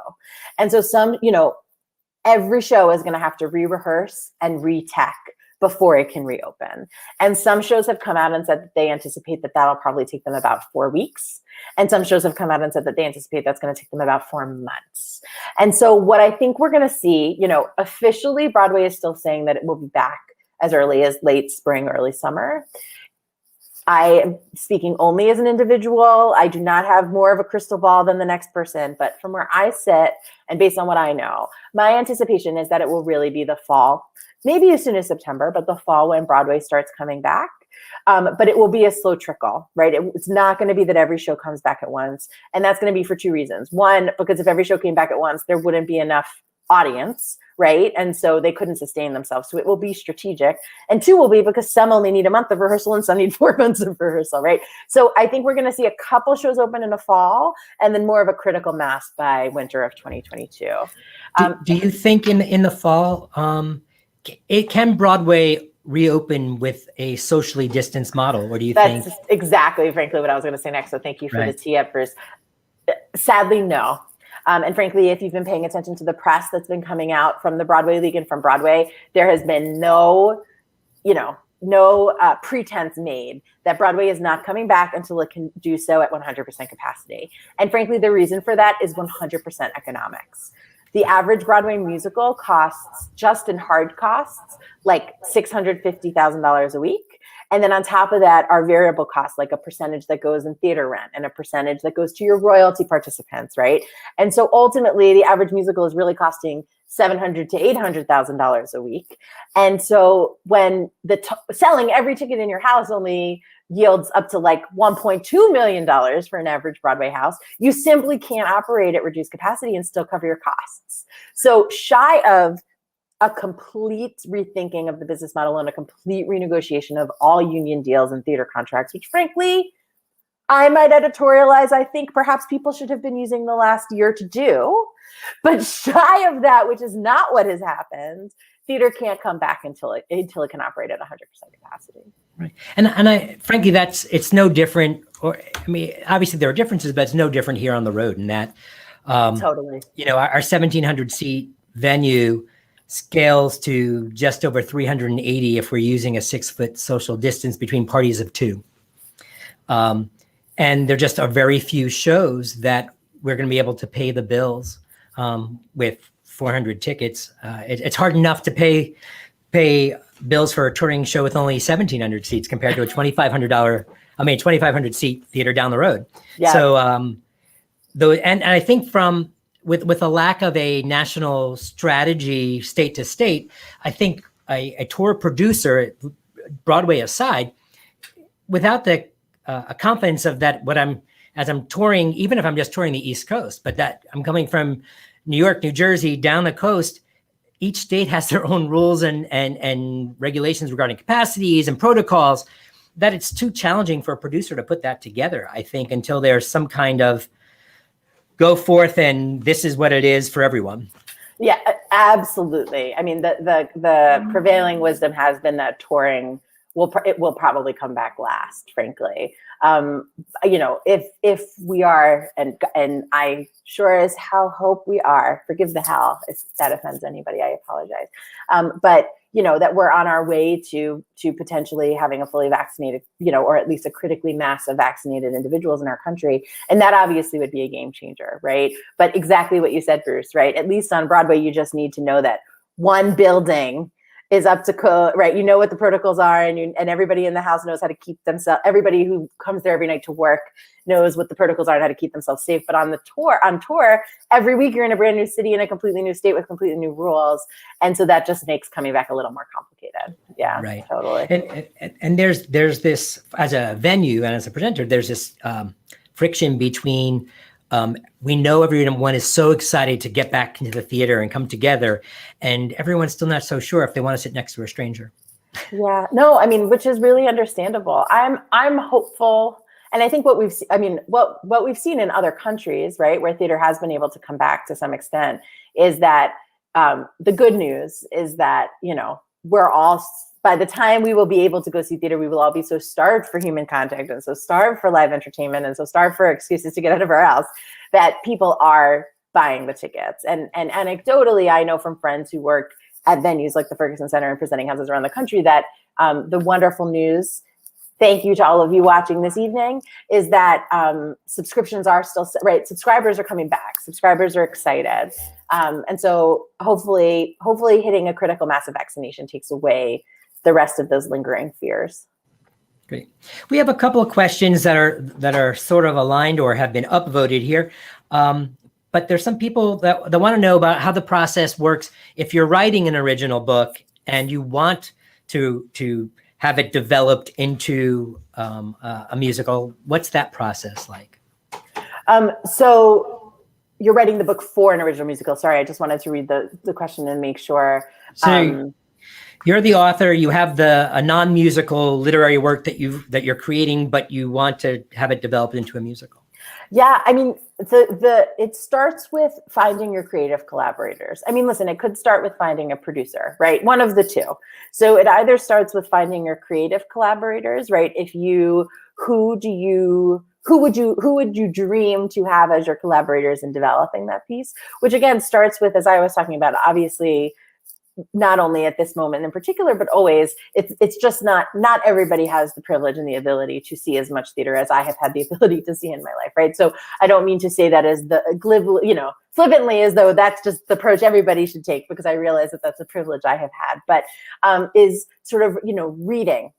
And so every show is going to have to re-rehearse and re-tech before it can reopen. And some shows have come out and said that they anticipate that that'll probably take them about 4 weeks. And some shows have come out and said that they anticipate that's going to take them about 4 months. And so what I think we're going to see, officially Broadway is still saying that it will be back as early as late spring, early summer. I am speaking only as an individual. I do not have more of a crystal ball than the next person, but from where I sit and based on what I know, my anticipation is that it will really be the fall, maybe as soon as September, but the fall when Broadway starts coming back. But it will be a slow trickle, right? It's not going to be that every show comes back at once. And that's going to be for 2 reasons. One, because if every show came back at once, there wouldn't be enough audience, right? And so they couldn't sustain themselves. So it will be strategic. And two will be because some only need a month of rehearsal and some need 4 months of rehearsal, right? So I think we're going to see a couple shows open in the fall and then more of a critical mass by winter of 2022. Do you think in the fall, can Broadway reopen with a socially distanced model? Or do you think? That's exactly, frankly, what I was going to say next. So thank you for the tee up, Bruce. Sadly, no. And frankly, if you've been paying attention to the press that's been coming out from the Broadway League and from Broadway, there has been no pretense made that Broadway is not coming back until it can do so at 100% capacity. And frankly, the reason for that is 100% economics. The average Broadway musical costs, just in hard costs, like $650,000 a week. And then on top of that are variable costs, like a percentage that goes in theater rent and a percentage that goes to your royalty participants, right? And so ultimately, the average musical is really costing $700,000 to $800,000 a week. And so when selling every ticket in your house only yields up to $1.2 million for an average Broadway house, you simply can't operate at reduced capacity and still cover your costs. So shy of a complete rethinking of the business model and a complete renegotiation of all union deals and theater contracts, which frankly, I might editorialize, I think perhaps people should have been using the last year to do. But shy of that, which is not what has happened, theater can't come back until it can operate at 100% capacity. Right. And I frankly, it's no different, obviously there are differences, but it's no different here on the road in that, totally. Our 1,700 seat venue scales to just over 380 if we're using a 6-foot social distance between parties of 2. And there just are very few shows that we're going to be able to pay the bills with 400 tickets. It's hard enough to pay bills for a touring show with only 1,700 seats compared to a $2,500 seat theater down the road. Yeah. So, and I think with a lack of a national strategy state to state, I think a tour producer, Broadway aside, without the a confidence of that, as I'm touring, even if I'm just touring the East Coast, but that I'm coming from New York, New Jersey, down the coast, each state has their own rules and regulations regarding capacities and protocols, that it's too challenging for a producer to put that together, I think, until there's some kind of go forth and this is what it is for everyone. Yeah, absolutely. I mean, the prevailing wisdom has been that touring will probably come back last, frankly. If we are, and I sure as hell hope we are, forgive the hell if that offends anybody, I apologize. But that we're on our way to potentially having a fully vaccinated, or at least a critically mass of vaccinated individuals in our country. And that obviously would be a game changer, right? But exactly what you said, Bruce, right? At least on Broadway, you just need to know that one building is up to code, right? You know what the protocols are, and everybody in the house knows how to keep themselves. Everybody who comes there every night to work knows what the protocols are and how to keep themselves safe. But on tour, every week you're in a brand new city in a completely new state with completely new rules, and so that just makes coming back a little more complicated. Yeah, right. Totally. And there's this, as a venue and as a presenter, there's this friction between. We know everyone is so excited to get back into the theater and come together, and everyone's still not so sure if they want to sit next to a stranger. Yeah, no, I mean, which is really understandable. I'm hopeful, and I think what we've seen in other countries, right, where theater has been able to come back to some extent, is that the good news is that, you know, we're all, by the time we will be able to go see theater, we will all be so starved for human contact and so starved for live entertainment and so starved for excuses to get out of our house that people are buying the tickets. And anecdotally, I know from friends who work at venues like the Ferguson Center and presenting houses around the country that the wonderful news, thank you to all of you watching this evening, is that subscriptions are still, right, subscribers are coming back. Subscribers are excited. And so hopefully hitting a critical mass of vaccination takes away the rest of those lingering fears. Great. We have a couple of questions that are sort of aligned or have been upvoted here. But there's some people that want to know about how the process works. If you're writing an original book and you want to have it developed into a musical, what's that process like? So you're writing the book for an original musical. Sorry, I just wanted to read the question and make sure. So you're the author, you have a non-musical literary work that you're creating, but you want to have it developed into a musical. Yeah, I mean, it starts with finding your creative collaborators. I mean, listen, it could start with finding a producer, right? One of the two. So it either starts with finding your creative collaborators, right? Who would you dream to have as your collaborators in developing that piece? Which again starts with, as I was talking about, obviously, not only at this moment in particular, but always, it's just not everybody has the privilege and the ability to see as much theater as I have had the ability to see in my life, right? So I don't mean to say that as flippantly, as though that's just the approach everybody should take, because I realize that that's a privilege I have had, but is sort of,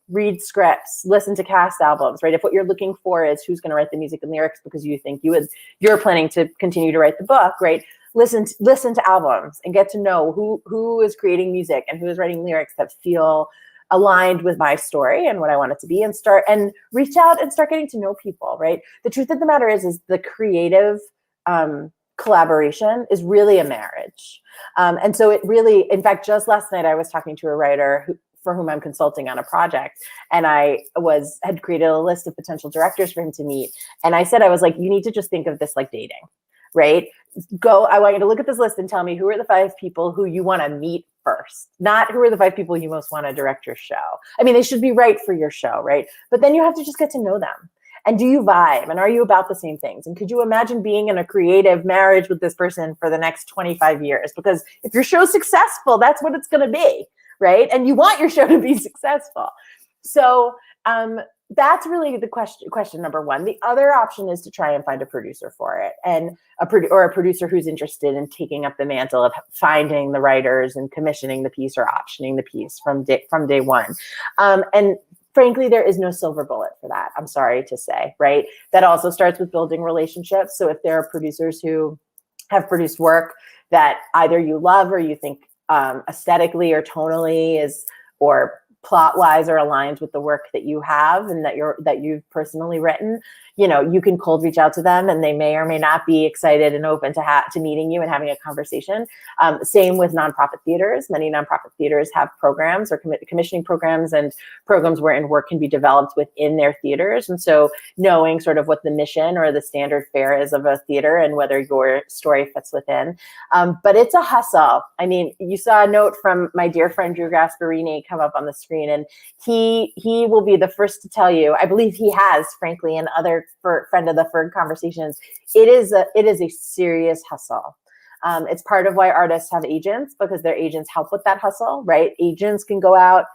read scripts, listen to cast albums, right? If what you're looking for is who's going to write the music and lyrics because you think you're planning to continue to write the book, right? Listen to albums and get to know who is creating music and who is writing lyrics that feel aligned with my story and what I want it to be, and reach out and start getting to know people, right? The truth of the matter is the creative collaboration is really a marriage. And so it really, in fact, just last night I was talking to a writer for whom I'm consulting on a project, and I had created a list of potential directors for him to meet. And I was like, you need to just think of this like dating, right? I want you to look at this list and tell me who are the 5 people who you want to meet first, not who are the 5 people you most want to direct your show. I mean, they should be right for your show, right? But then you have to just get to know them. And do you vibe? And are you about the same things? And could you imagine being in a creative marriage with this person for the next 25 years? Because if your show's successful, that's what it's going to be, right? And you want your show to be successful. So that's really the question number one. The other option is to try and find a producer for it, and a producer who's interested in taking up the mantle of finding the writers and commissioning the piece or optioning the piece from day one. And frankly, there is no silver bullet for that, I'm sorry to say, right? That also starts with building relationships. So if there are producers who have produced work that either you love or you think aesthetically or tonally or plot-wise are aligned with the work that you have and that you've personally written, you can cold reach out to them, and they may or may not be excited and open to meeting you and having a conversation. Same with nonprofit theaters. Many nonprofit theaters have programs or commissioning programs and programs wherein work can be developed within their theaters. And so knowing sort of what the mission or the standard fare is of a theater and whether your story fits within. But it's a hustle. I mean, you saw a note from my dear friend Drew Gasparini come up on the screen, and he will be the first to tell you, I believe he has, frankly, in other friend of the Ferg conversations, it is a serious hustle. It's part of why artists have agents, because their agents help with that hustle, right? Agents can go out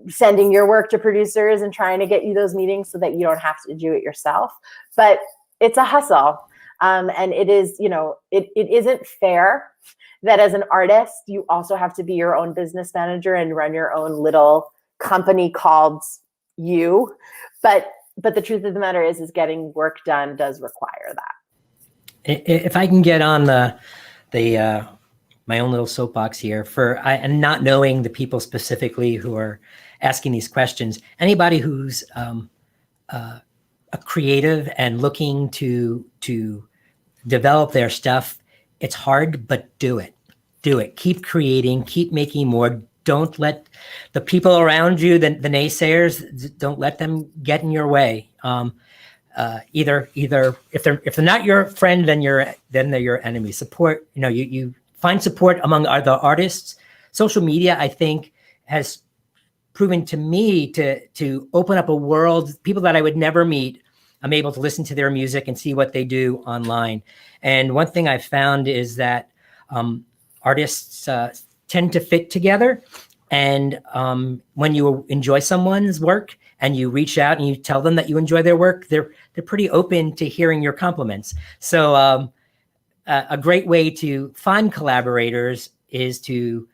sending your work to producers and trying to get you those meetings so that you don't have to do it yourself. But it's a hustle. And it is, it isn't fair that as an artist, you also have to be your own business manager and run your own little company called you. But the truth of the matter is getting work done does require that. If I can get on my own little soapbox here and not knowing the people specifically who are asking these questions, anybody who's a creative and looking to develop their stuff, it's hard, but do it. Keep creating, keep making more. Don't let the people around you, the naysayers, don't let them get in your way. Either if they're not your friend, then they're your enemy. Support, you find support among other artists. Social media, I think, has proven to me to open up a world. People that I would never meet, I'm able to listen to their music and see what they do online. And one thing I've found is that artists tend to fit together. And when you enjoy someone's work and you reach out and you tell them that you enjoy their work, they're pretty open to hearing your compliments. So a great way to find collaborators is to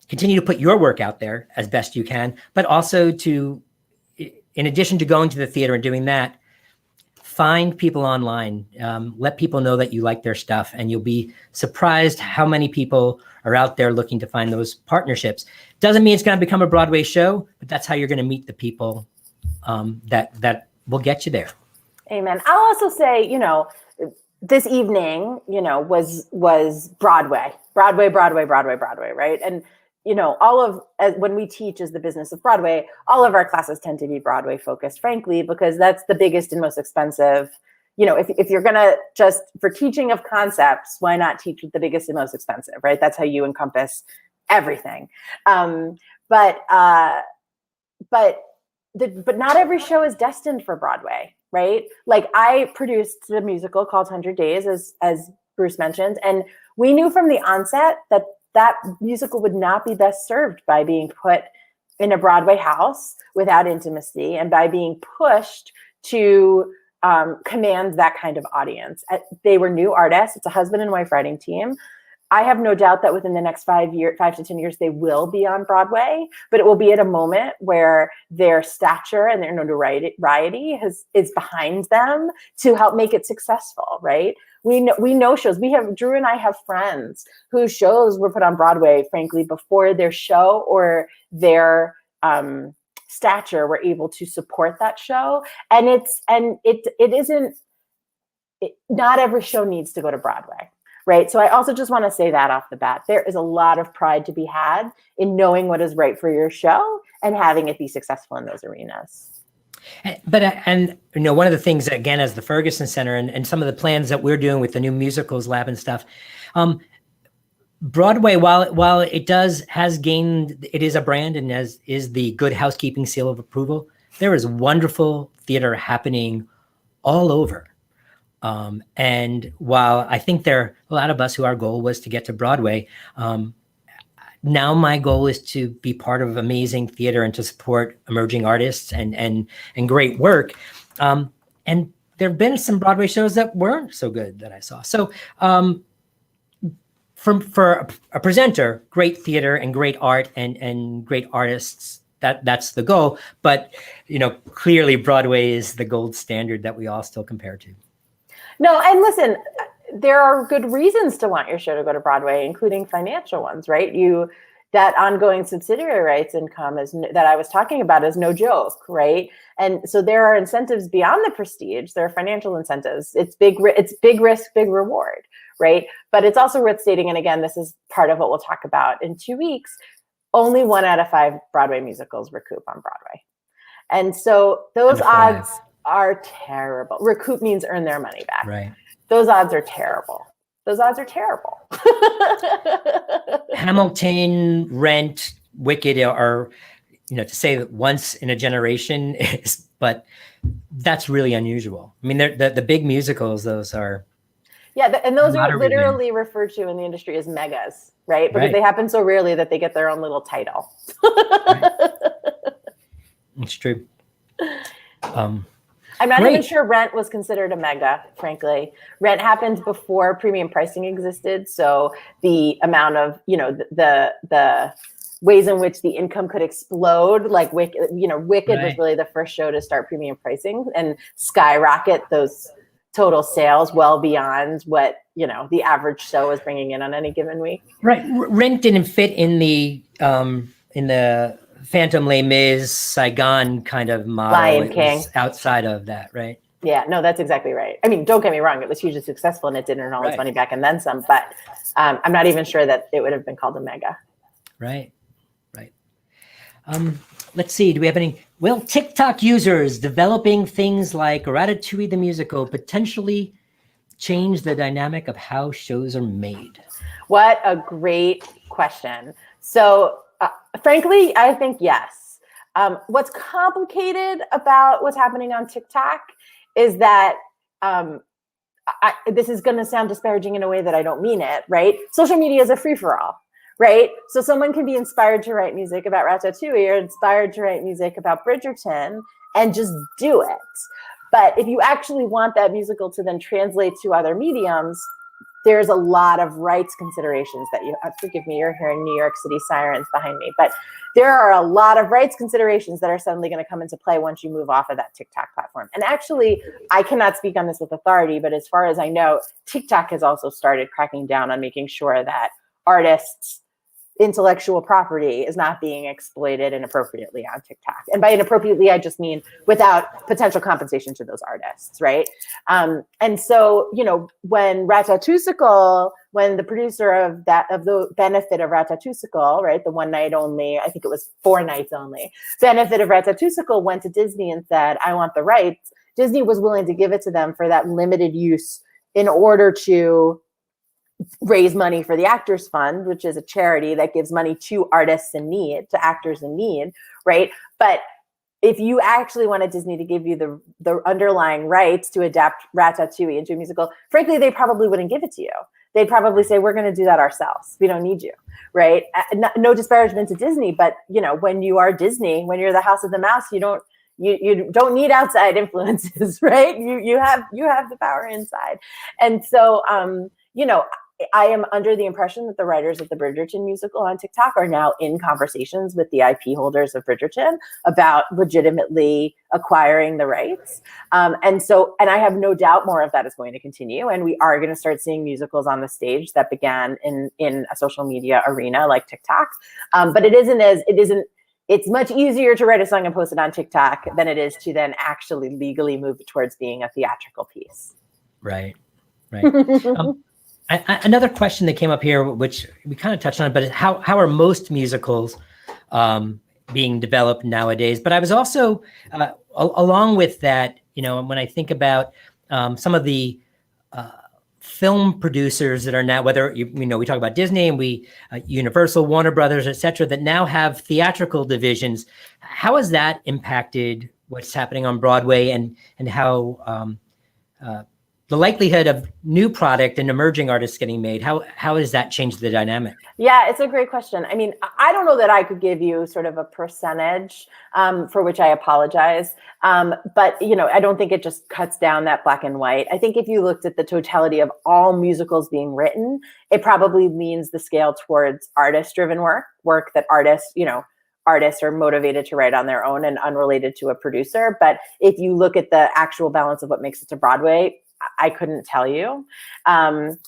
continue to put your work out there as best you can, but also to, in addition to going to the theater and doing that, find people online, let people know that you like their stuff, and you'll be surprised how many people are out there looking to find those partnerships. Doesn't mean it's going to become a Broadway show, but that's how you're going to meet the people that will get you there. Amen. I'll also say, this evening, was Broadway, right? And when we teach as the business of Broadway, all of our classes tend to be Broadway focused, frankly, because that's the biggest and most expensive. If you're going to just, for teaching of concepts, why not teach with the biggest and most expensive, right? That's how you encompass everything. But not every show is destined for Broadway, right? Like, I produced a musical called 100 Days, as Bruce mentioned, and we knew from the onset that musical would not be best served by being put in a Broadway house without intimacy and by being pushed to command that kind of audience. They were new artists. It's a husband and wife writing team. I have no doubt that within the next 5 to 10 years, they will be on Broadway, but it will be at a moment where their stature and their notoriety is behind them to help make it successful, right? We know shows. Drew and I have friends whose shows were put on Broadway, frankly, before their show or their stature were able to support that show. And not every show needs to go to Broadway. Right. So I also just want to say that off the bat, there is a lot of pride to be had in knowing what is right for your show and having it be successful in those arenas. But one of the things, again, as the Ferguson Center and some of the plans that we're doing with the new musicals lab and stuff, Broadway, while it has gained, it is a brand and is the Good Housekeeping seal of approval, there is wonderful theater happening all over. And while I think there are a lot of us who our goal was to get to Broadway, now my goal is to be part of amazing theater and to support emerging artists and great work. And there have been some Broadway shows that weren't so good that I saw. So for a presenter, great theater and great art and great artists, that's the goal. But clearly Broadway is the gold standard that we all still compare to. No, and listen, there are good reasons to want your show to go to Broadway, including financial ones, right? That ongoing subsidiary rights income that I was talking about is no joke, right? And so there are incentives beyond the prestige. There are financial incentives. It's big risk, big reward, right? But it's also worth stating, and again, this is part of what we'll talk about in 2 weeks, only 1 out of 5 Broadway musicals recoup on Broadway. And so those odds are terrible. Recoup means earn their money back. Right. Those odds are terrible. Hamilton, Rent, Wicked are, to say that once in a generation but that's really unusual. I mean, the big musicals, those are. Yeah, and those are literally referred to in the industry as megas, right? Because they happen so rarely that they get their own little title. Right. It's true. I'm not Great. even sure Rent was considered a mega, frankly. Rent happened before premium pricing existed. So the amount of, the ways in which the income could explode, like Wicked, Wicked was really the first show to start premium pricing and skyrocket those total sales well beyond what, the average show was bringing in on any given week. Right. Rent didn't fit in the Phantom Les Mis Saigon kind of model. Lion King. Was outside of that, right? Yeah, no, that's exactly right. I mean, don't get me wrong, it was hugely successful and it didn't earn all its money back and then some, but I'm not even sure that it would have been called a mega. Right. Let's see, do we have any? Will TikTok users developing things like Ratatouille the musical potentially change the dynamic of how shows are made? What a great question. So frankly, I think yes. What's complicated about what's happening on TikTok is that this is going to sound disparaging in a way that I don't mean it, right? Social media is a free-for-all. Right? So someone can be inspired to write music about Ratatouille or inspired to write music about Bridgerton and just do it. But if you actually want that musical to then translate to other mediums, there's a lot of rights considerations that forgive me, you're hearing New York City sirens behind me, but there are a lot of rights considerations that are suddenly going to come into play once you move off of that TikTok platform. And actually, I cannot speak on this with authority, but as far as I know, TikTok has also started cracking down on making sure that artists' intellectual property is not being exploited inappropriately on TikTok. And by inappropriately, I just mean without potential compensation to those artists, right? And so, when when the producer of the benefit of Ratatouille, right, the one night only, I think it was 4 nights only, benefit of Ratatouille went to Disney and said, I want the rights, Disney was willing to give it to them for that limited use in order to raise money for the Actors Fund, which is a charity that gives money to artists in need, to actors in need, right? But if you actually wanted Disney to give you the underlying rights to adapt Ratatouille into a musical, frankly, they probably wouldn't give it to you. They'd probably say, we're going to do that ourselves. We don't need you, right? No disparagement to Disney, but when you are Disney, when you're the House of the Mouse, you don't need outside influences, right? You have the power inside. And so, I am under the impression that the writers of the Bridgerton musical on TikTok are now in conversations with the IP holders of Bridgerton about legitimately acquiring the rights. And I have no doubt more of that is going to continue. And we are going to start seeing musicals on the stage that began in a social media arena like TikTok. But it's much easier to write a song and post it on TikTok than it is to then actually legally move it towards being a theatrical piece. Right. Another question that came up here, which we kind of touched on, but how are most musicals being developed nowadays? But I was also, along with that, when I think about some of the film producers that are now, whether, we talk about Disney and Universal, Warner Brothers, et cetera, that now have theatrical divisions. How has that impacted what's happening on Broadway and how the likelihood of new product and emerging artists getting made, how has that changed the dynamic? Yeah, it's a great question. I mean, I don't know that I could give you sort of a percentage, for which I apologize. But, I don't think it just cuts down that black and white. I think if you looked at the totality of all musicals being written, it probably leans the scale towards artist-driven work that artists are motivated to write on their own and unrelated to a producer. But if you look at the actual balance of what makes it to Broadway, I couldn't tell you. But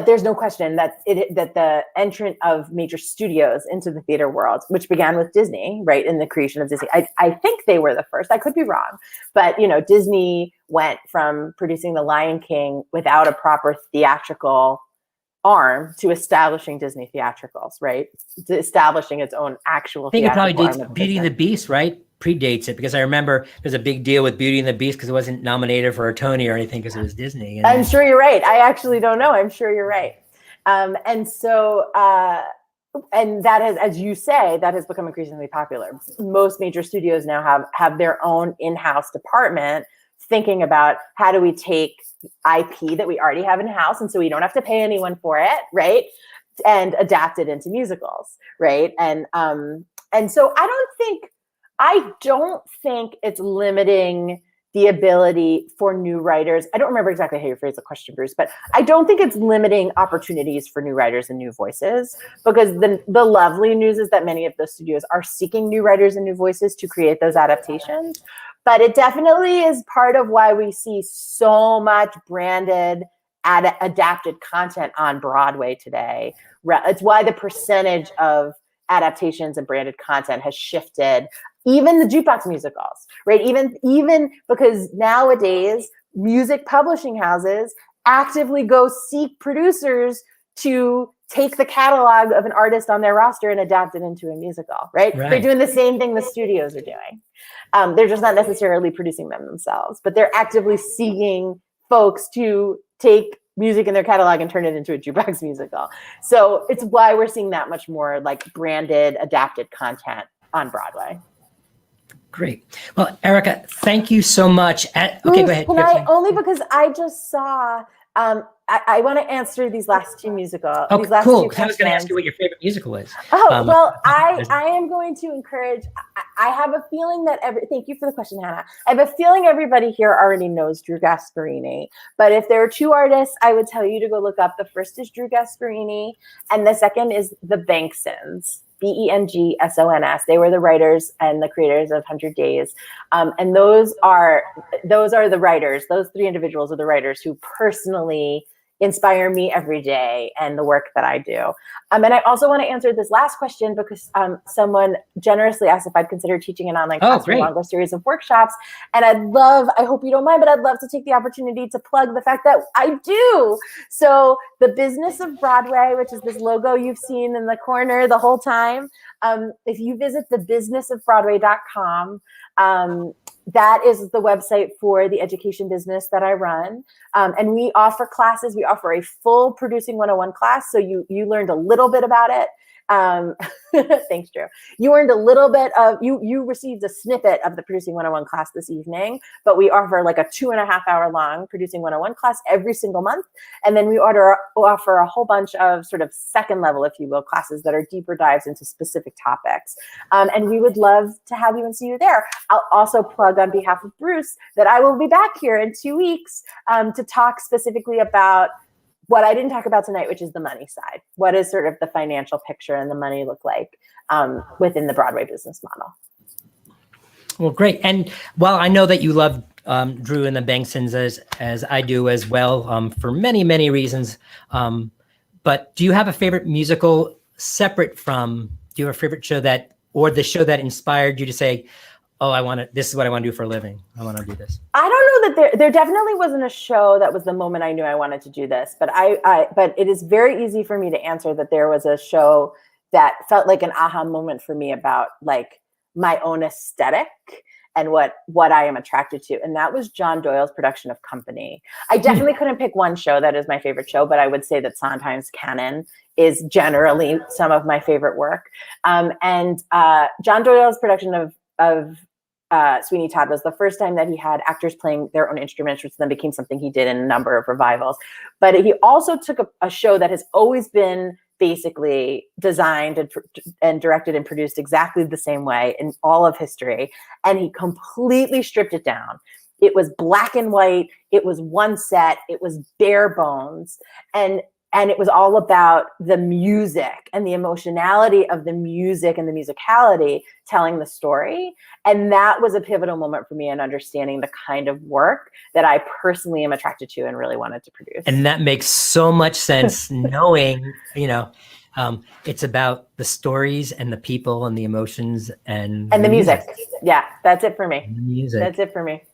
there's no question that the entrant of major studios into the theater world, which began with Disney, right, in the creation of Disney. I think they were the first. I could be wrong. But, Disney went from producing The Lion King without a proper theatrical arm to establishing Disney theatricals, right? To establishing its own actual theatrical arm. I think it probably dates Beauty and the Beast, right? Predates it, because I remember there's a big deal with Beauty and the Beast because it wasn't nominated for a Tony or anything because it was Disney. I'm sure you're right. I actually don't know. I'm sure you're right. And so, and that has, as you say, that has become increasingly popular. Most major studios now have their own in-house department thinking about how do we take IP that we already have in-house, and so we don't have to pay anyone for it, right? And adapt it into musicals, right? And so I don't think it's limiting the ability for new writers. I don't remember exactly how you phrased the question, Bruce, but I don't think it's limiting opportunities for new writers and new voices, because the lovely news is that many of those studios are seeking new writers and new voices to create those adaptations. But it definitely is part of why we see so much branded adapted content on Broadway today. It's why the percentage of adaptations and branded content has shifted. Even the jukebox musicals, right? Even because nowadays music publishing houses actively go seek producers to take the catalog of an artist on their roster and adapt it into a musical, right? They're doing the same thing the studios are doing. They're just not necessarily producing them themselves, but they're actively seeking folks to take music in their catalog and turn it into a jukebox musical. So it's why we're seeing that much more like branded, adapted content on Broadway. Great. Well, Erica, thank you so much. Okay, go ahead. Only because I just saw, I want to answer these last two musicals. Oh, cool. I was going to ask you what your favorite musical is. Oh, well, I am going to encourage, I have a feeling that thank you for the question, Hannah. I have a feeling everybody here already knows Drew Gasparini, but if there are two artists, I would tell you to go look up. The first is Drew Gasparini, and the second is the Banksons. Bengsons. They were the writers and the creators of 100 Days. And those are the writers. Those three individuals are the writers who personally inspire me every day and the work that I do. And I also want to answer this last question because someone generously asked if I'd consider teaching an online class or a longer series of workshops. And I hope you don't mind, but I'd love to take the opportunity to plug the fact that I do. So the Business of Broadway, which is this logo you've seen in the corner the whole time, if you visit thebusinessofbroadway.com, that is the website for the education business that I run. And we offer classes. We offer a full Producing 101 class. So you learned a little bit about it. Thanks, Drew. You earned a little bit of, you received a snippet of the Producing 101 class this evening, but we offer like a 2.5 hour long Producing 101 class every single month. And then we offer a whole bunch of sort of second level, if you will, classes that are deeper dives into specific topics. And we would love to have you and see you there. I'll also plug on behalf of Bruce that I will be back here in 2 weeks to talk specifically about what I didn't talk about tonight, which is the money side. What does sort of the financial picture and the money look like within the Broadway business model? Well, great. And while I know that you love Drew and the Banksons as I do as well, for many, many reasons, but do you have a favorite musical separate from, do you have a favorite show or the show that inspired you to say, oh, this is what I want to do for a living. I want to do this. I don't know that there definitely wasn't a show that was the moment I knew I wanted to do this, but but it is very easy for me to answer that there was a show that felt like an aha moment for me about like my own aesthetic and what I am attracted to. And that was John Doyle's production of Company. I definitely couldn't pick one show that is my favorite show, but I would say that Sondheim's canon is generally some of my favorite work. And John Doyle's production of Sweeney Todd was the first time that he had actors playing their own instruments, which then became something he did in a number of revivals. But he also took a show that has always been basically designed and directed and produced exactly the same way in all of history. And he completely stripped it down. It was black and white. It was one set. It was bare bones. And it was all about the music and the emotionality of the music and the musicality telling the story. And that was a pivotal moment for me in understanding the kind of work that I personally am attracted to and really wanted to produce. And that makes so much sense knowing, it's about the stories and the people and the emotions and the music. Yeah, that's it for me. Music. That's it for me.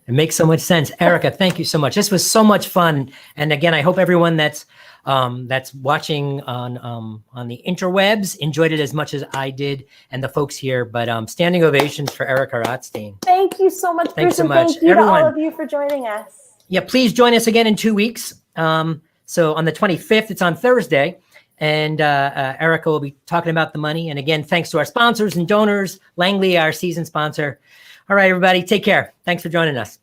It makes so much sense. Erica, thank you so much. This was so much fun. And again, I hope everyone that's watching on the interwebs enjoyed it as much as I did and the folks here. But standing ovations for Erica Rotstein. Thank you so much, Thanks Bruce, so much. Thank you everyone. To all of you for joining us. Yeah, please join us again in 2 weeks. So on the 25th, it's on Thursday. And Erica will be talking about the money. And again, thanks to our sponsors and donors, Langley, our season sponsor. All right, everybody, take care. Thanks for joining us.